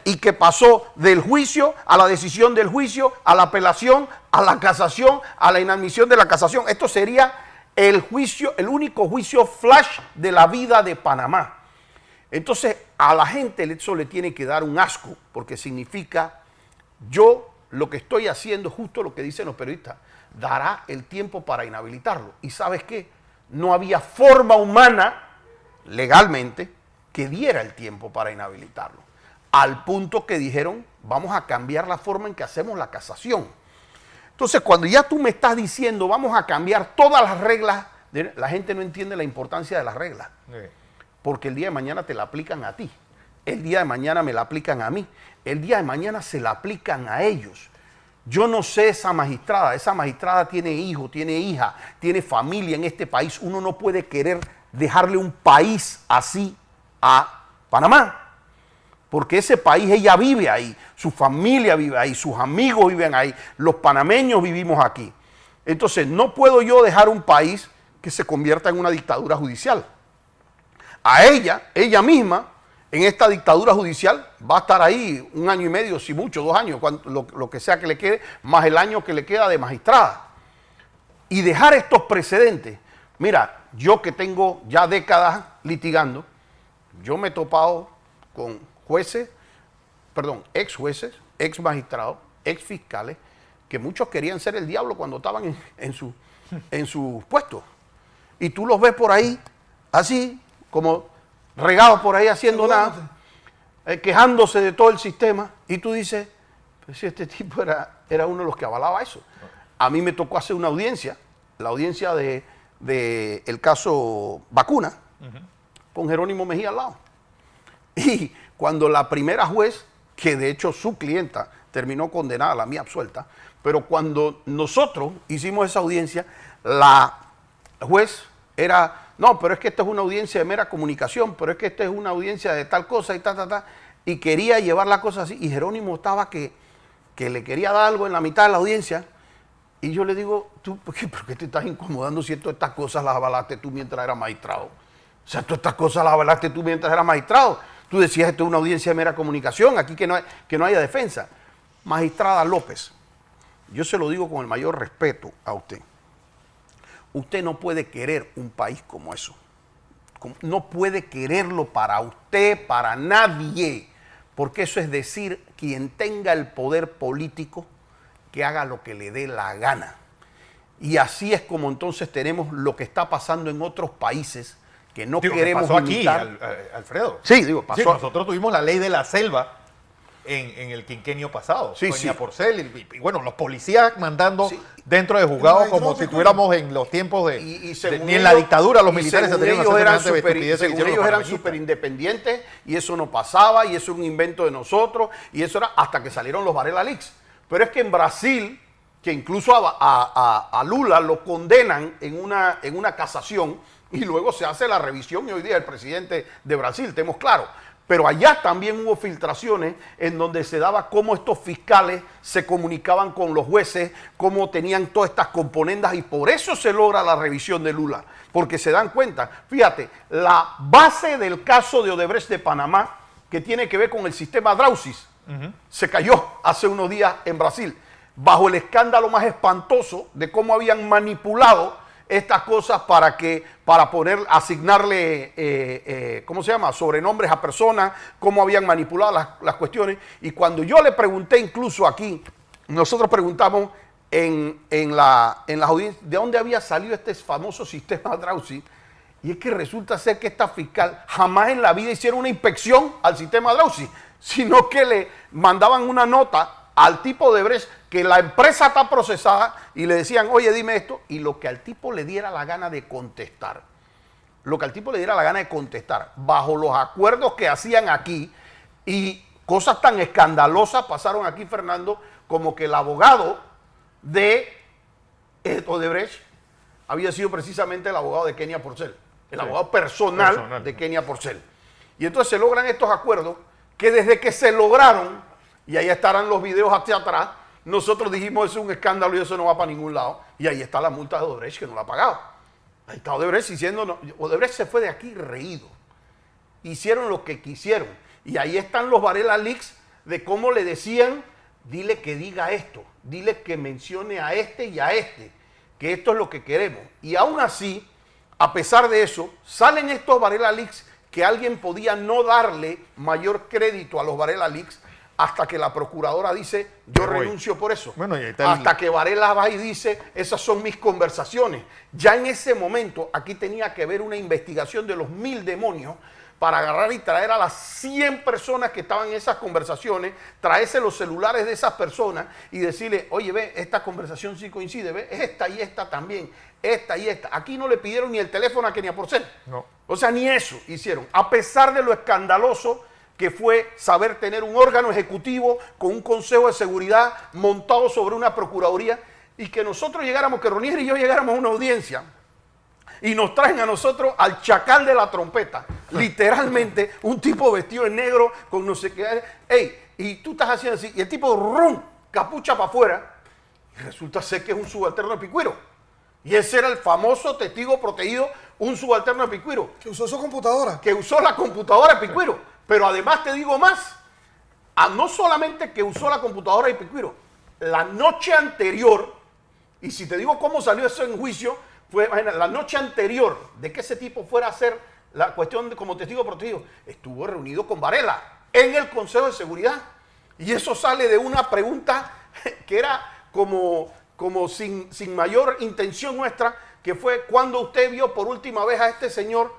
y que pasó del juicio a la decisión del juicio, a la apelación, a la casación, a la inadmisión de la casación. Esto sería el juicio, el único juicio flash de la vida de Panamá. Entonces, a la gente eso le tiene que dar un asco, porque significa, yo lo que estoy haciendo, justo lo que dicen los periodistas, dará el tiempo para inhabilitarlo. ¿Y sabes qué? No había forma humana, legalmente, que diera el tiempo para inhabilitarlo. Al punto que dijeron, vamos a cambiar la forma en que hacemos la casación. Entonces, cuando ya tú me estás diciendo, vamos a cambiar todas las reglas, la gente no entiende la importancia de las reglas. Porque el día de mañana te la aplican a ti, el día de mañana me la aplican a mí, el día de mañana se la aplican a ellos. Yo no sé esa magistrada tiene hijo, tiene hija, tiene familia en este país. Uno no puede querer dejarle un país así a Panamá, porque ese país ella vive ahí, su familia vive ahí, sus amigos viven ahí, los panameños vivimos aquí. Entonces no puedo yo dejar un país que se convierta en una dictadura judicial. A ella misma, en esta dictadura judicial, va a estar ahí 1 año y medio, si mucho, 2 años, lo que sea que le quede, más el año que le queda de magistrada. Y dejar estos precedentes. Mira, yo que tengo ya décadas litigando, yo me he topado con ex jueces, ex magistrados, ex fiscales, que muchos querían ser el diablo cuando estaban en sus puestos. Y tú los ves por ahí, así, como regados por ahí haciendo nada, quejándose de todo el sistema, y tú dices, pues si este tipo era uno de los que avalaba eso. A mí me tocó hacer una audiencia, la audiencia de el caso Vacuna, con Jerónimo Mejía al lado. Y cuando la primera juez, que de hecho su clienta terminó condenada, la mía absuelta, pero cuando nosotros hicimos esa audiencia, la juez era, no, pero es que esta es una audiencia de mera comunicación, pero es que esta es una audiencia de tal cosa y y quería llevar la cosa así, y Jerónimo estaba que le quería dar algo en la mitad de la audiencia, y yo le digo, ¿tú por qué te estás incomodando si todas estas cosas las avalaste tú mientras eras magistrado? O sea, todas estas cosas las avalaste tú mientras eras magistrado. Tú decías, esto es una audiencia de mera comunicación, aquí que no haya defensa. Magistrada López, yo se lo digo con el mayor respeto a usted. Usted no puede querer un país como eso. No puede quererlo para usted, para nadie. Porque eso es decir, quien tenga el poder político, que haga lo que le dé la gana. Y así es como entonces tenemos lo que está pasando en otros países que no queremos pasó aquí, imitar. Alfredo. Sí, pasó. Sí, nosotros tuvimos la ley de la selva en el quinquenio pasado. Sí, Doña sí. Porcel y bueno, los policías mandando Sí. dentro de juzgados como si estuviéramos en los tiempos de... según ni en la ellos- dictadura los y militares se según tenían ellos eran semejante estupidez que según hicieron ellos los eran panameñistas. súper independientes y eso no pasaba y eso es un invento de nosotros y eso era hasta que salieron los Varela Leaks. Pero es que en Brasil, que incluso a Lula lo condenan en una casación y luego se hace la revisión y hoy día el presidente de Brasil, tenemos claro. Pero allá también hubo filtraciones en donde se daba cómo estos fiscales se comunicaban con los jueces, cómo tenían todas estas componendas y por eso se logra la revisión de Lula. Porque se dan cuenta, fíjate, la base del caso de Odebrecht de Panamá, que tiene que ver con el sistema Drausis, se cayó hace unos días en Brasil, bajo el escándalo más espantoso de cómo habían manipulado estas cosas para asignarle, ¿cómo se llama?, sobrenombres a personas, cómo habían manipulado las cuestiones. Y cuando yo le pregunté incluso aquí, nosotros preguntamos en las audiencias, ¿de dónde había salido este famoso sistema Drausis? Y es que resulta ser que esta fiscal jamás en la vida hicieron una inspección al sistema Drausis, sino que le mandaban una nota al tipo de Odebrecht que la empresa está procesada y le decían, oye, dime esto, y lo que al tipo le diera la gana de contestar, bajo los acuerdos que hacían aquí, y cosas tan escandalosas pasaron aquí, Fernando, como que el abogado de Odebrecht había sido precisamente el abogado de Kenia Porcel, el abogado personal de Kenia Porcel. Y entonces se logran estos acuerdos que desde que se lograron, y ahí estarán los videos hacia atrás, nosotros dijimos eso es un escándalo y eso no va para ningún lado. Y ahí está la multa de Odebrecht que no la ha pagado. Ahí está Odebrecht diciendo, no, Odebrecht se fue de aquí reído. Hicieron lo que quisieron. Y ahí están los Varela Leaks de cómo le decían, dile que diga esto, dile que mencione a este y a este, que esto es lo que queremos. Y aún así, a pesar de eso, salen estos Varela Leaks que alguien podía no darle mayor crédito a los Varela Leaks hasta que la procuradora dice, yo renuncio por eso. Bueno, y ahí está hasta que Varela va y dice, esas son mis conversaciones. Ya en ese momento, aquí tenía que haber una investigación de los 1000 demonios para agarrar y traer a las 100 personas que estaban en esas conversaciones, traerse los celulares de esas personas y decirle, oye, ve, esta conversación sí coincide, ve, esta y esta también, esta y esta. Aquí no le pidieron ni el teléfono a Kenia Porcel. No. O sea, ni eso hicieron. A pesar de lo escandaloso que fue saber tener un órgano ejecutivo con un consejo de seguridad montado sobre una procuraduría y que nosotros llegáramos, que Ronier y yo llegáramos a una audiencia y nos traen a nosotros al chacal de la trompeta, literalmente un tipo vestido de negro con no sé qué, y tú estás haciendo así, y el tipo rum, capucha para afuera, y resulta ser que es un subalterno de Picuiro. Y ese era el famoso testigo protegido, un subalterno de Picuiro. Que usó su computadora. Que usó la computadora de Picuiro. Pero además te digo más, no solamente que usó la computadora de Piquiro, la noche anterior, y si te digo cómo salió eso en juicio, fue la noche anterior de que ese tipo fuera a hacer la cuestión de como testigo protegido, estuvo reunido con Varela en el Consejo de Seguridad. Y eso sale de una pregunta que era como sin mayor intención nuestra, que fue cuando usted vio por última vez a este señor,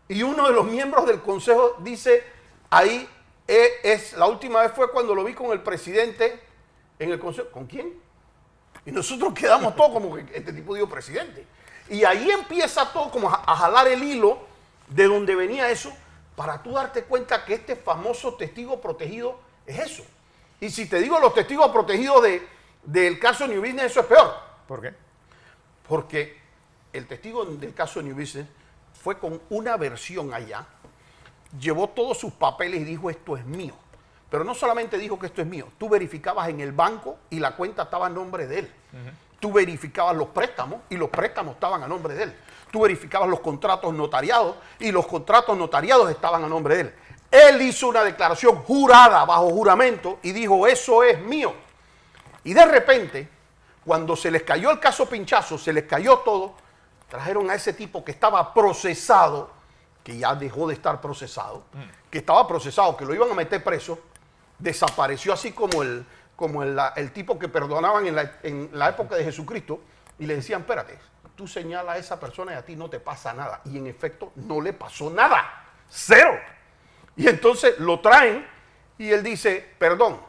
y uno de los miembros del Consejo dice, ahí la última vez fue cuando lo vi con el presidente en el Consejo. ¿Con quién? Y nosotros quedamos todos como que este tipo dijo presidente. Y ahí empieza todo como a jalar el hilo de donde venía eso, para tú darte cuenta que este famoso testigo protegido es eso. Y si te digo los testigos protegidos del caso New Business, eso es peor. ¿Por qué? Porque el testigo del caso New Business fue con una versión allá, llevó todos sus papeles y dijo esto es mío. Pero no solamente dijo que esto es mío, tú verificabas en el banco y la cuenta estaba a nombre de él. Tú verificabas los préstamos y los préstamos estaban a nombre de él. Tú verificabas los contratos notariados y los contratos notariados estaban a nombre de él. Él hizo una declaración jurada, bajo juramento, y dijo, eso es mío. Y de repente, cuando se les cayó el caso Pinchazo, se les cayó todo, trajeron a ese tipo que estaba procesado, que ya dejó de estar procesado, que estaba procesado, que lo iban a meter preso, desapareció así como el tipo que perdonaban en la época de Jesucristo, y le decían, espérate, tú señalas a esa persona y a ti no te pasa nada. Y en efecto, no le pasó nada. Cero. Y entonces lo traen y él dice, perdón,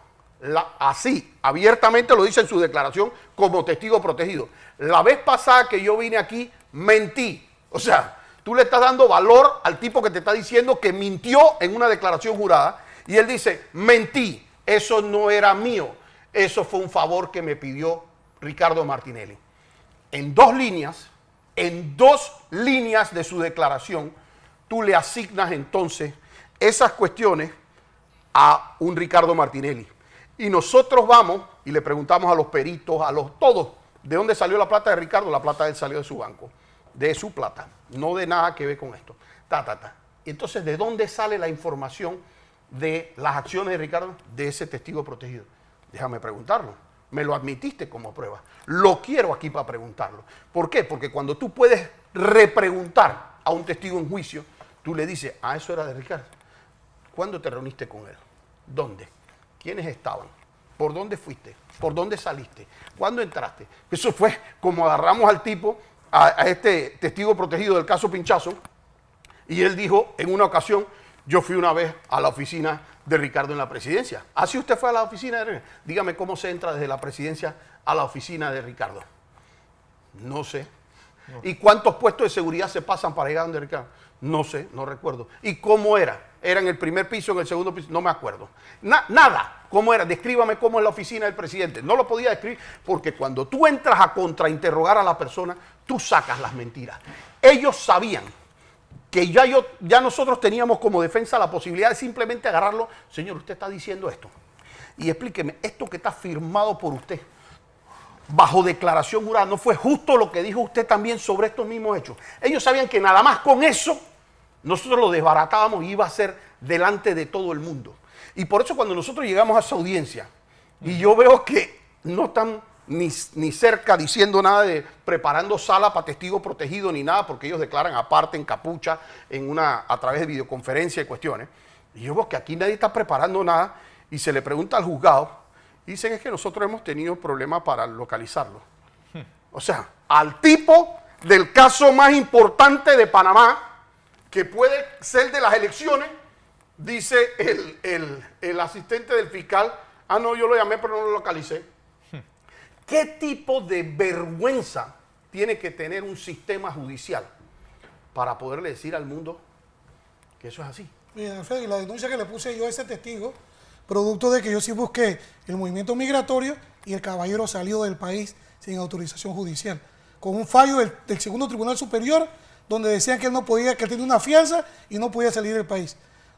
así, abiertamente lo dice en su declaración como testigo protegido. La vez pasada que yo vine aquí, mentí. O sea, tú le estás dando valor al tipo que te está diciendo que mintió en una declaración jurada. Y él dice, mentí, eso no era mío. Eso fue un favor que me pidió Ricardo Martinelli. En dos líneas de su declaración, tú le asignas entonces esas cuestiones a un Ricardo Martinelli. Y nosotros vamos y le preguntamos a los peritos, todos, ¿de dónde salió la plata de Ricardo? La plata de él salió de su banco, de su plata, no de nada que ver con esto. Y entonces, ¿de dónde sale la información de las acciones de Ricardo? De ese testigo protegido. Déjame preguntarlo. Me lo admitiste como prueba. Lo quiero aquí para preguntarlo. ¿Por qué? Porque cuando tú puedes repreguntar a un testigo en juicio, tú le dices, eso era de Ricardo. ¿Cuándo te reuniste con él? ¿Dónde? ¿Quiénes estaban? ¿Por dónde fuiste? ¿Por dónde saliste? ¿Cuándo entraste? Eso fue como agarramos al tipo, a este testigo protegido del caso Pinchazo, y él dijo en una ocasión, yo fui una vez a la oficina de Ricardo en la presidencia. ¿Así usted fue a la oficina de Ricardo? Dígame cómo se entra desde la presidencia a la oficina de Ricardo. No sé. No. ¿Y cuántos puestos de seguridad se pasan para llegar donde Ricardo? No sé, no recuerdo. ¿Y cómo era? ¿Era en el primer piso, en el segundo piso? No me acuerdo. Nada. ¿Cómo era? Descríbame cómo es la oficina del presidente. No lo podía describir porque cuando tú entras a contrainterrogar a la persona, tú sacas las mentiras. Ellos sabían que ya nosotros teníamos como defensa la posibilidad de simplemente agarrarlo. Señor, usted está diciendo esto. Y explíqueme, esto que está firmado por usted, bajo declaración jurada, ¿no fue justo lo que dijo usted también sobre estos mismos hechos? Ellos sabían que nada más con eso, nosotros lo desbaratábamos y iba a ser delante de todo el mundo. Y por eso cuando nosotros llegamos a esa audiencia, y yo veo que no están ni cerca diciendo nada de preparando sala para testigo protegido ni nada, porque ellos declaran aparte en capucha, a través de videoconferencia y cuestiones. Y yo veo que aquí nadie está preparando nada y se le pregunta al juzgado y dicen es que nosotros hemos tenido problemas para localizarlo. O sea, al tipo del caso más importante de Panamá, que puede ser de las elecciones, dice el asistente del fiscal, no, yo lo llamé pero no lo localicé. ¿Qué tipo de vergüenza tiene que tener un sistema judicial para poderle decir al mundo que eso es así? Bien, Alfredo, y la denuncia que le puse yo a ese testigo, producto de que yo sí busqué el movimiento migratorio y el caballero salió del país sin autorización judicial, con un fallo del segundo tribunal superior, donde decían que él no podía, que él tenía una fianza y no podía salir del país.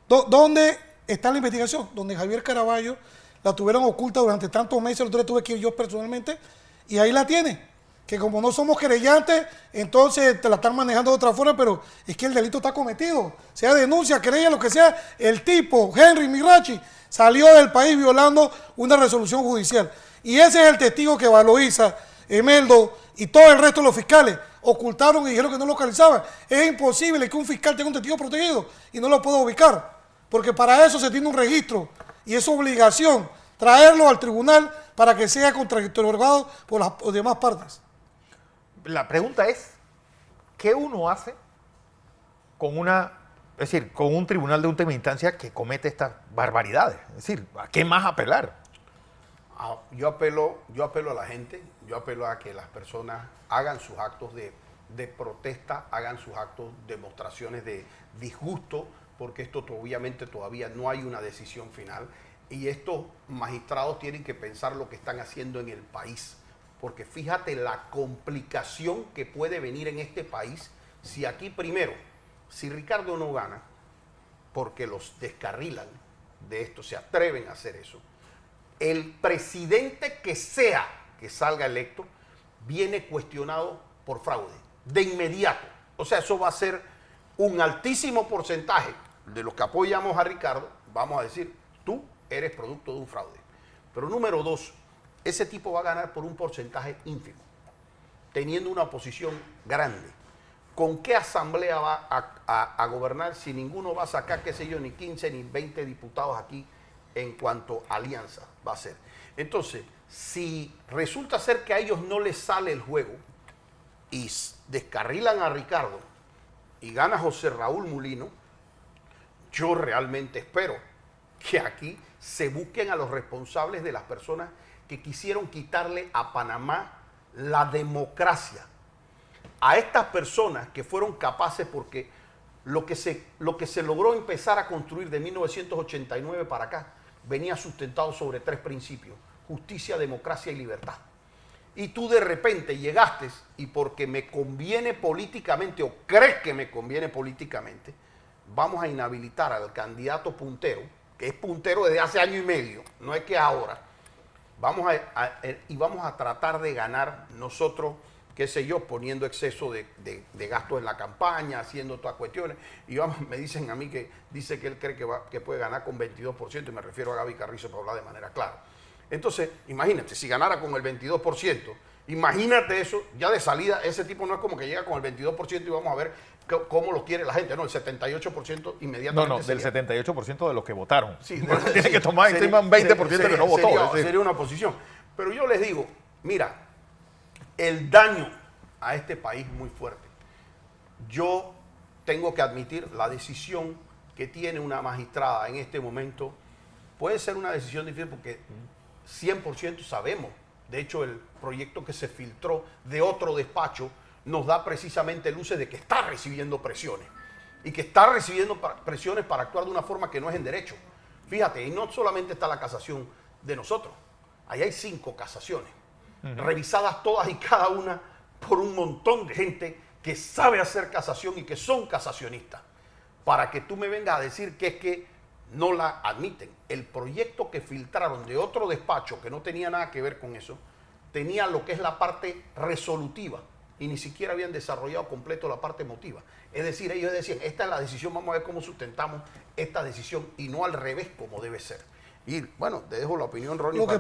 ¿Dónde está la investigación? Donde Javier Caraballo la tuvieron oculta durante tantos meses, el otro día tuve que ir yo personalmente, y ahí la tiene. que como no somos querellantes, entonces te la están manejando de otra forma, pero es que el delito está cometido. Sea denuncia, querella, lo que sea, el tipo, Henry Mirachi, salió del país violando una resolución judicial. Y ese es el testigo que Valoisa, Emeldo y todo el resto de los fiscales ocultaron y dijeron que no localizaban. Es imposible que un fiscal tenga un testigo protegido y no lo pueda ubicar, porque para eso se tiene un registro y es obligación traerlo al tribunal para que sea contrainterrogado por las demás partes. La pregunta es, ¿qué uno hace con con un tribunal de última instancia que comete estas barbaridades? Es decir, ¿a qué más apelar? Yo apelo a la gente, yo apelo a que las personas hagan sus actos de protesta, hagan sus actos, demostraciones de disgusto, porque esto obviamente todavía no hay una decisión final. Y estos magistrados tienen que pensar lo que están haciendo en el país. Porque fíjate la complicación que puede venir en este país si aquí primero, si Ricardo no gana, porque los descarrilan de esto, se atreven a hacer eso, el presidente que sea que salga electo viene cuestionado por fraude, de inmediato. O sea, eso va a ser un altísimo porcentaje de los que apoyamos a Ricardo, vamos a decir, tú eres producto de un fraude. Pero número dos, ese tipo va a ganar por un porcentaje ínfimo, teniendo una oposición grande. ¿Con qué asamblea va a gobernar si ninguno va a sacar, qué sé yo, ni 15 ni 20 diputados aquí en cuanto a alianza va a ser? Entonces, si resulta ser que a ellos no les sale el juego y descarrilan a Ricardo y gana José Raúl Mulino, yo realmente espero que aquí se busquen a los responsables de las personas que quisieron quitarle a Panamá la democracia. A estas personas que fueron capaces, porque lo que se logró empezar a construir de 1989 para acá venía sustentado sobre 3 principios: justicia, democracia y libertad. Y tú de repente llegaste y porque me conviene políticamente o crees que me conviene políticamente, vamos a inhabilitar al candidato puntero, que es puntero desde hace año y medio, no es que ahora. Vamos a tratar de ganar nosotros, qué sé yo, poniendo exceso de gastos en la campaña, haciendo todas cuestiones. Y me dicen a mí que dice que él cree que puede ganar con 22%, y me refiero a Gaby Carrizo para hablar de manera clara. Entonces, imagínate, si ganara con el 22%, imagínate eso, ya de salida, ese tipo no es como que llega con el 22% y vamos a ver cómo lo quiere la gente. No, el 78% inmediatamente. No, del 78% de los que votaron. Sí, tiene que tomar encima un 20% que no votó. Sería una oposición. Pero yo les digo, mira, el daño a este país es muy fuerte. Yo tengo que admitir la decisión que tiene una magistrada en este momento. Puede ser una decisión difícil porque 100% sabemos. De hecho, el proyecto que se filtró de otro despacho nos da precisamente luces de que está recibiendo presiones y que está recibiendo presiones para actuar de una forma que no es en derecho. Fíjate, y no solamente está la casación de nosotros, ahí hay 5 casaciones, revisadas todas y cada una por un montón de gente que sabe hacer casación y que son casacionistas, para que tú me vengas a decir que es que no la admiten. El proyecto que filtraron de otro despacho que no tenía nada que ver con eso, tenía lo que es la parte resolutiva y ni siquiera habían desarrollado completo la parte emotiva. Es decir, ellos decían, esta es la decisión, vamos a ver cómo sustentamos esta decisión y no al revés como debe ser. Y bueno, te dejo la opinión, Ronnie. Lo que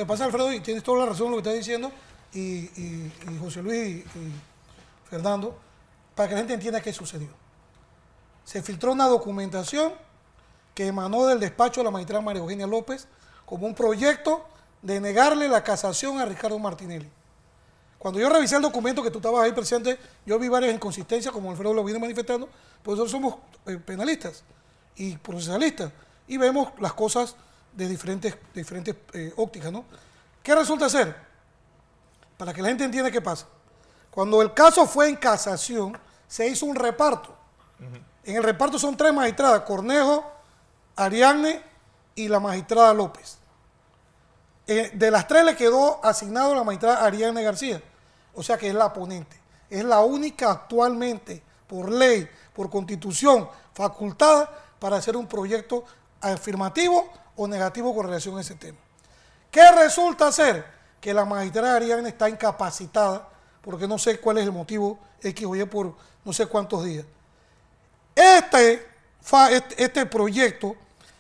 pasa, Alfredo, y tienes toda la razón en lo que estás diciendo, y José Luis y Fernando, para que la gente entienda qué sucedió. Se filtró una documentación que emanó del despacho de la magistrada María Eugenia López como un proyecto de negarle la casación a Ricardo Martinelli. Cuando yo revisé el documento, que tú estabas ahí presente, yo vi varias inconsistencias, como Alfredo lo viene manifestando, pues nosotros somos penalistas y procesalistas, y vemos las cosas de diferentes ópticas, ¿no? ¿Qué resulta ser? Para que la gente entienda qué pasa. Cuando el caso fue en casación, se hizo un reparto. En el reparto son 3 magistradas, Cornejo, Ariadne y la magistrada López. De las 3 le quedó asignado la magistrada Ariadne García, o sea que es la ponente. Es la única actualmente, por ley, por constitución, facultada para hacer un proyecto afirmativo o negativo con relación a ese tema. ¿Qué resulta ser? Que la magistrada Ariadne está incapacitada porque no sé cuál es el motivo X o Y por no sé cuántos días. Este proyecto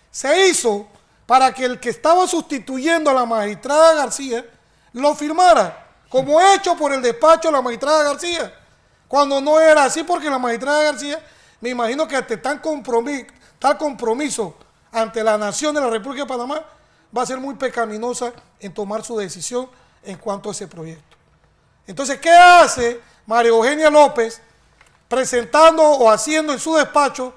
se hizo para que el que estaba sustituyendo a la magistrada García lo firmara, como hecho por el despacho de la magistrada García, cuando no era así, porque la magistrada García, me imagino que ante tal compromiso ante la nación de la República de Panamá, va a ser muy pecaminosa en tomar su decisión en cuanto a ese proyecto. Entonces, ¿qué hace María Eugenia López presentando o haciendo en su despacho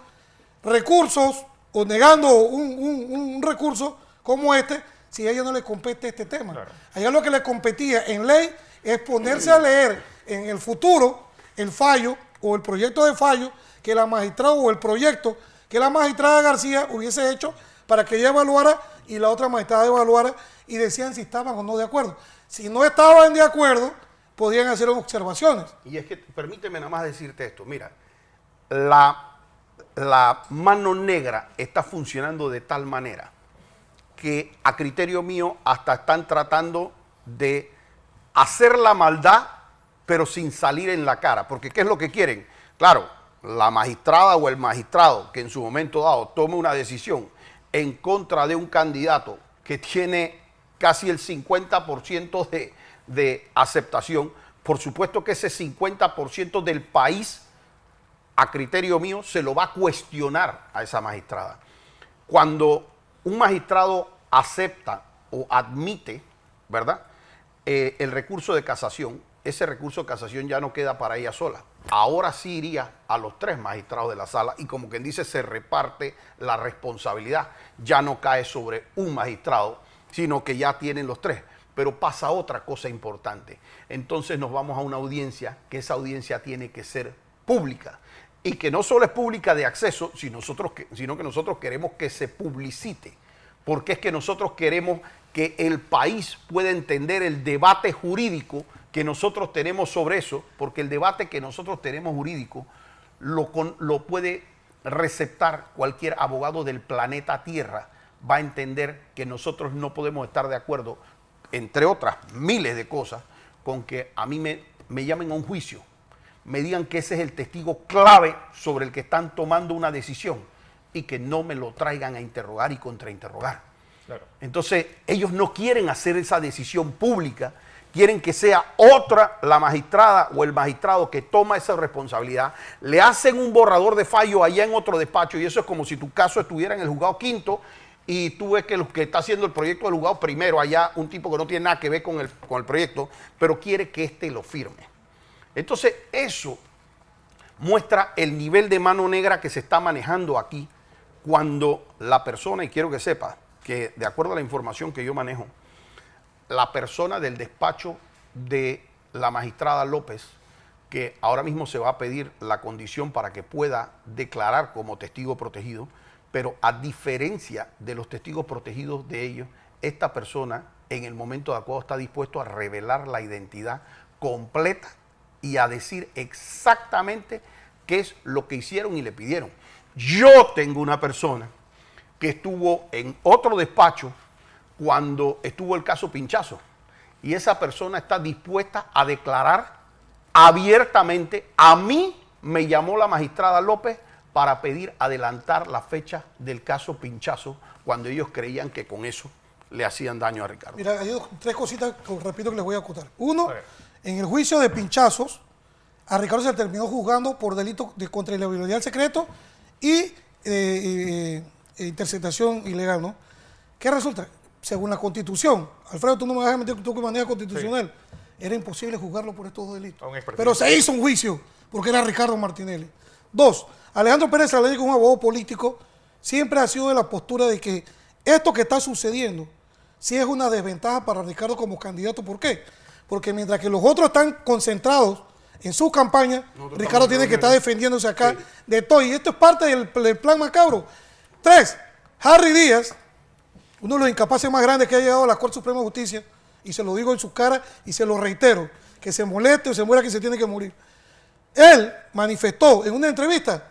recursos o negando un recurso como este, si a ella no le compete este tema? Claro. A ella lo que le competía en ley es ponerse a leer en el futuro el fallo o el proyecto de fallo que la magistrada o el proyecto que la magistrada García hubiese hecho para que ella evaluara y la otra magistrada evaluara y decían si estaban o no de acuerdo. Si no estaban de acuerdo, podían hacer observaciones. Y es que, permíteme nada más decirte esto, mira, la mano negra está funcionando de tal manera que a criterio mío hasta están tratando de hacer la maldad, pero sin salir en la cara. Porque ¿qué es lo que quieren? Claro, la magistrada o el magistrado que en su momento dado tome una decisión en contra de un candidato que tiene casi el 50% de aceptación, por supuesto que ese 50% del país, a criterio mío, se lo va a cuestionar a esa magistrada. Cuando un magistrado acepta o admite, ¿verdad?, el recurso de casación, ese recurso de casación ya no queda para ella sola. Ahora sí iría a los 3 magistrados de la sala y, como quien dice, se reparte la responsabilidad. Ya no cae sobre un magistrado, sino que ya tienen los 3. Pero pasa otra cosa importante. Entonces nos vamos a una audiencia, que esa audiencia tiene que ser pública. Y que no solo es pública de acceso, sino que nosotros queremos que se publicite. Porque es que nosotros queremos que el país pueda entender el debate jurídico que nosotros tenemos sobre eso, porque el debate que nosotros tenemos jurídico lo puede receptar cualquier abogado del planeta Tierra. Va a entender que nosotros no podemos estar de acuerdo, entre otras miles de cosas, con que a mí me llamen a un juicio, me digan que ese es el testigo clave sobre el que están tomando una decisión y que no me lo traigan a interrogar y contrainterrogar. Claro. Entonces, ellos no quieren hacer esa decisión pública, quieren que sea otra, la magistrada o el magistrado que toma esa responsabilidad, le hacen un borrador de fallo allá en otro despacho y eso es como si tu caso estuviera en el juzgado quinto y tú ves que el que está haciendo el proyecto del juzgado primero, allá un tipo que no tiene nada que ver con el proyecto, pero quiere que éste lo firme. Entonces, eso muestra el nivel de mano negra que se está manejando aquí cuando la persona, y quiero que sepa que de acuerdo a la información que yo manejo, la persona del despacho de la magistrada López, que ahora mismo se va a pedir la condición para que pueda declarar como testigo protegido, pero a diferencia de los testigos protegidos de ellos, esta persona en el momento adecuado está dispuesto a revelar la identidad completa y a decir exactamente qué es lo que hicieron y le pidieron. Yo tengo una persona que estuvo en otro despacho cuando estuvo el caso Pinchazo y esa persona está dispuesta a declarar abiertamente. A mí me llamó la magistrada López para pedir adelantar la fecha del caso Pinchazo cuando ellos creían que con eso le hacían daño a Ricardo. Mira, hay 3 cositas que repito que les voy a acotar. Uno, en el juicio de Pinchazos, a Ricardo se le terminó juzgando por delito de contra la inviolabilidad del secreto y interceptación ilegal, ¿no? ¿Qué resulta? Según la Constitución, Alfredo, tú no me vas a mentir, tú que manejas constitucional, era imposible juzgarlo por estos 2 delitos. Pero se hizo un juicio porque era Ricardo Martinelli. 2, Alejandro Pérez Saladrigo, un abogado político, siempre ha sido de la postura de que esto que está sucediendo sí es una desventaja para Ricardo como candidato. ¿Por qué? Porque mientras que los otros están concentrados en su campaña, Ricardo tiene que estar defendiéndose acá de todo. Y esto es parte del plan macabro. 3, Harry Díaz, uno de los incapaces más grandes que ha llegado a la Corte Suprema de Justicia, y se lo digo en su cara y se lo reitero, que se moleste o se muera que se tiene que morir. Él manifestó en una entrevista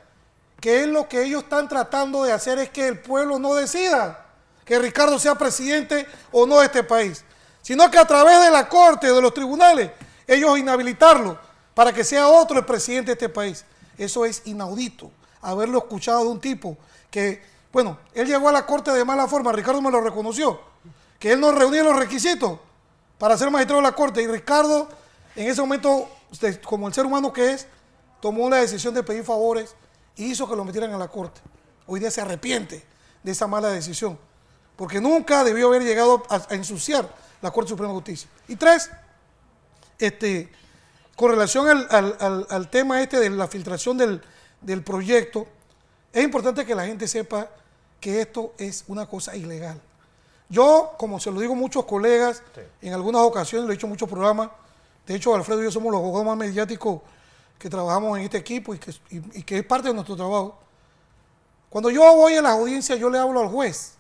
que lo que ellos están tratando de hacer es que el pueblo no decida que Ricardo sea presidente o no de este país, sino que a través de la Corte, de los tribunales, ellos inhabilitarlo para que sea otro el presidente de este país. Eso es inaudito, haberlo escuchado de un tipo que, bueno, él llegó a la corte de mala forma, Ricardo me lo reconoció, que él no reunía los requisitos para ser magistrado de la corte, y Ricardo en ese momento, como el ser humano que es, tomó la decisión de pedir favores y hizo que lo metieran a la corte. Hoy día se arrepiente de esa mala decisión, porque nunca debió haber llegado a ensuciar la Corte Suprema de Justicia. Y tres, con relación al tema de la filtración del proyecto, es importante que la gente sepa que esto es una cosa ilegal. Yo, como se lo digo a muchos colegas, sí, en algunas ocasiones, lo he dicho en muchos programas, de hecho Alfredo y yo somos los abogados más mediáticos que trabajamos en este equipo y que es parte de nuestro trabajo. Cuando yo voy a las audiencias, yo le hablo al juez.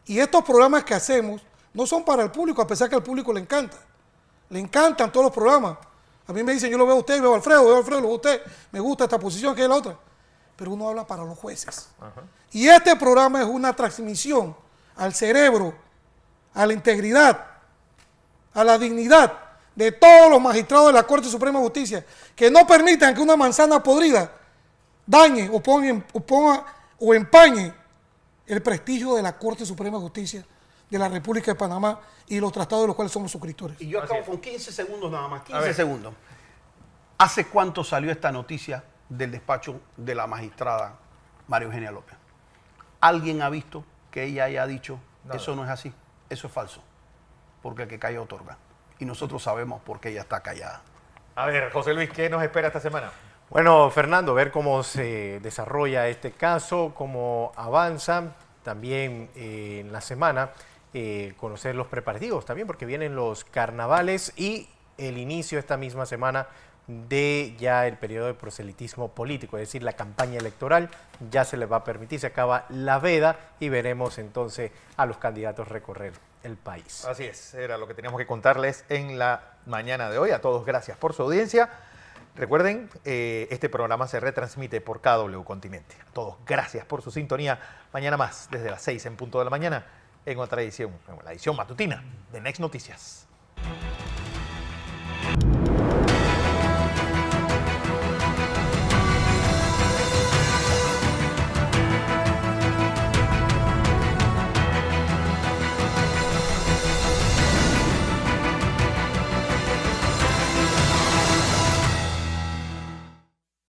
Y estos programas que hacemos no son para el público, a pesar que al público le encanta. Le encantan todos los programas. A mí me dicen, yo lo veo a usted, veo a Alfredo, lo veo a usted, me gusta esta posición, que es la otra. Pero uno habla para los jueces. Ajá. Y este programa es una transmisión al cerebro, a la integridad, a la dignidad de todos los magistrados de la Corte Suprema de Justicia, que no permitan que una manzana podrida dañe o empañe el prestigio de la Corte Suprema de Justicia de la República de Panamá y los tratados de los cuales somos suscriptores. Y yo acabo con 15 segundos nada más, 15 segundos. ¿Hace cuánto salió esta noticia del despacho de la magistrada María Eugenia López? ¿Alguien ha visto que ella haya dicho, eso no es así, eso es falso? Porque el que calla otorga. Y nosotros sabemos por qué ella está callada. A ver, José Luis, ¿qué nos espera esta semana? Bueno, Fernando, ver cómo se desarrolla este caso, cómo avanza. También en la semana conocer los preparativos también, porque vienen los carnavales y el inicio esta misma semana de ya el periodo de proselitismo político, es decir, la campaña electoral ya se les va a permitir, se acaba la veda y veremos entonces a los candidatos recorrer el país. Así es, era lo que teníamos que contarles en la mañana de hoy. A todos gracias por su audiencia. Recuerden, este programa se retransmite por KW Continente. A todos gracias por su sintonía. Mañana más, desde las 6 en punto de la mañana, en otra edición, en la edición matutina de Next Noticias.